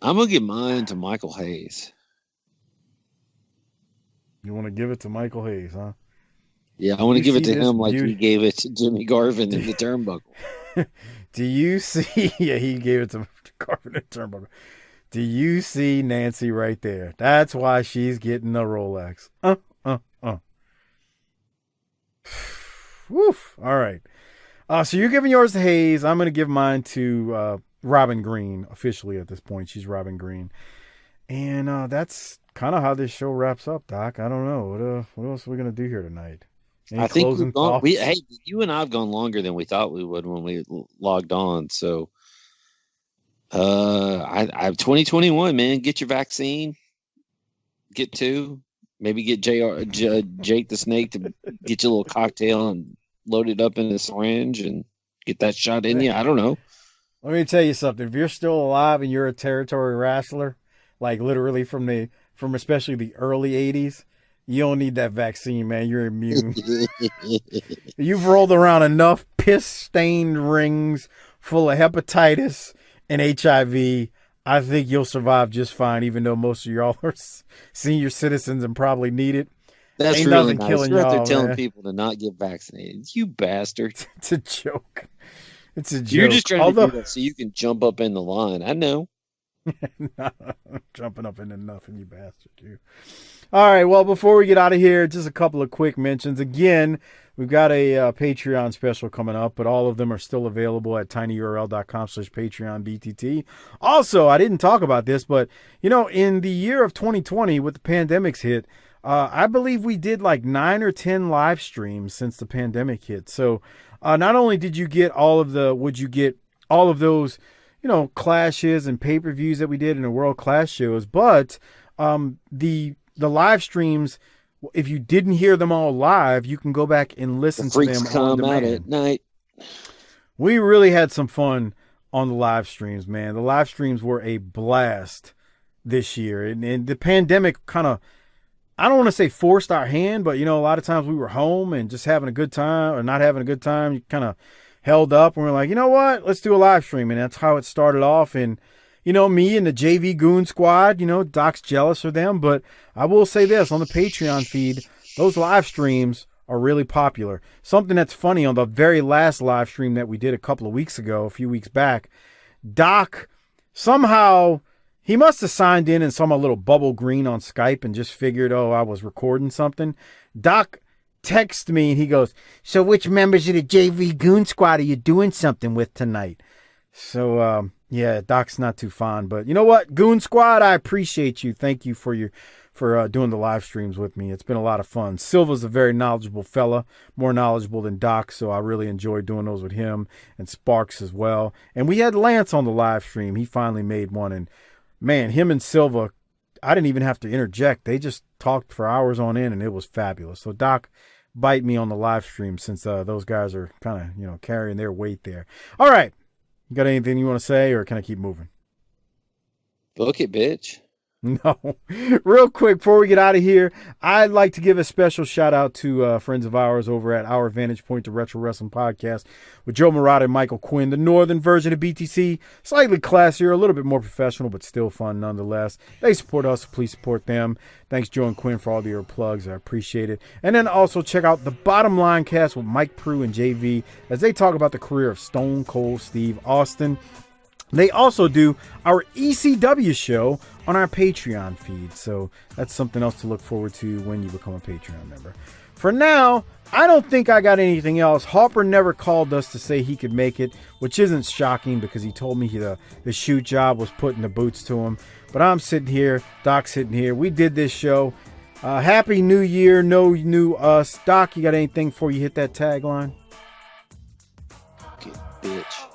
I'm going to give mine to Michael Hayes. You want to give it to Michael Hayes, huh? Yeah, I want to You give it see to this him like beauty? he gave it to Jimmy Garvin in the turnbuckle. Do you see? Yeah, he gave it to Carpenter Turnbuckle. Do you see Nancy right there? That's why she's getting a Rolex. Woof. All right. So you're giving yours to Hayes. I'm going to give mine to Robin Green officially at this point. She's Robin Green. And that's kind of how this show wraps up, Doc. I don't know. What else are we going to do here tonight? Any I think closing we've gone, thoughts? hey, you and I have gone longer than we thought we would when we logged on. So I 2021, man, get your vaccine. Get two. Maybe get Jake the Snake to get you a little cocktail and load it up in a syringe and get that shot in you. I don't know. Let me tell you something. If you're still alive and you're a territory wrestler, like literally from especially the early 80s, You don't need that vaccine, man. You're immune. You've rolled around enough piss-stained rings full of hepatitis and HIV. I think you'll survive just fine, even though most of y'all are senior citizens and probably need it. That's Ain't really nothing nice. killing You're out there y'all, telling man. people to not get vaccinated. You bastard. It's a joke. It's a joke. You're just trying to do that so you can jump up in the line. I know. Jumping up into nothing, you bastard, you. All right, well, before we get out of here, just a couple of quick mentions. Again, we've got a Patreon special coming up, but all of them are still available at tinyurl.com/PatreonBTT. Also, I didn't talk about this, but, in the year of 2020, with the pandemic's hit, I believe we did like 9 or 10 live streams since the pandemic hit. So not only did you get would you get all of those, clashes and pay-per-views that we did in the world class shows, but the live streams, if you didn't hear them all live, you can go back and listen to them on demand. Out at night. We really had some fun on the live streams, man. The live streams were a blast this year. And the pandemic kind of, I don't want to say forced our hand, but, a lot of times we were home and just having a good time or not having a good time. You kind of held up and we're like, you know what? Let's do a live stream. And that's how it started off. And, me and the JV Goon Squad, Doc's jealous of them. But I will say this, on the Patreon feed, those live streams are really popular. Something that's funny, on the very last live stream that we did a few weeks back, Doc, somehow, he must have signed in and saw my little bubble green on Skype and just figured, I was recording something. Doc texted me and he goes, "So which members of the JV Goon Squad are you doing something with tonight?" So, yeah, Doc's not too fond, but you know what? Goon Squad, I appreciate you. Thank you for doing the live streams with me. It's been a lot of fun. Silva's a very knowledgeable fella, more knowledgeable than Doc, so I really enjoyed doing those with him, and Sparks as well. And we had Lance on the live stream. He finally made one, and man, him and Silva, I didn't even have to interject. They just talked for hours on end, and it was fabulous. So Doc, bite me on the live stream since those guys are kind of, carrying their weight there. All right. You got anything you want to say, or can I keep moving? Book it, bitch. No. Real quick, before we get out of here, I'd like to give a special shout out to friends of ours over at Our Vantage Point, the Retro Wrestling Podcast, with Joe Murata and Michael Quinn, the northern version of BTC. Slightly classier, a little bit more professional, but still fun nonetheless. They support us, so please support them. Thanks, Joe and Quinn, for all your plugs. I appreciate it. And then also check out the Bottom Line Cast with Mike Prue and JV as they talk about the career of Stone Cold Steve Austin. They also do our ECW show on our Patreon feed, so that's something else to look forward to when you become a Patreon member. For now, I don't think I got anything else. Harper never called us to say he could make it, which isn't shocking because he told me the shoot job was putting the boots to him. But I'm sitting here, Doc's sitting here. We did this show. Happy New Year, no new us. Doc, you got anything before you hit that tagline? Fucking bitch.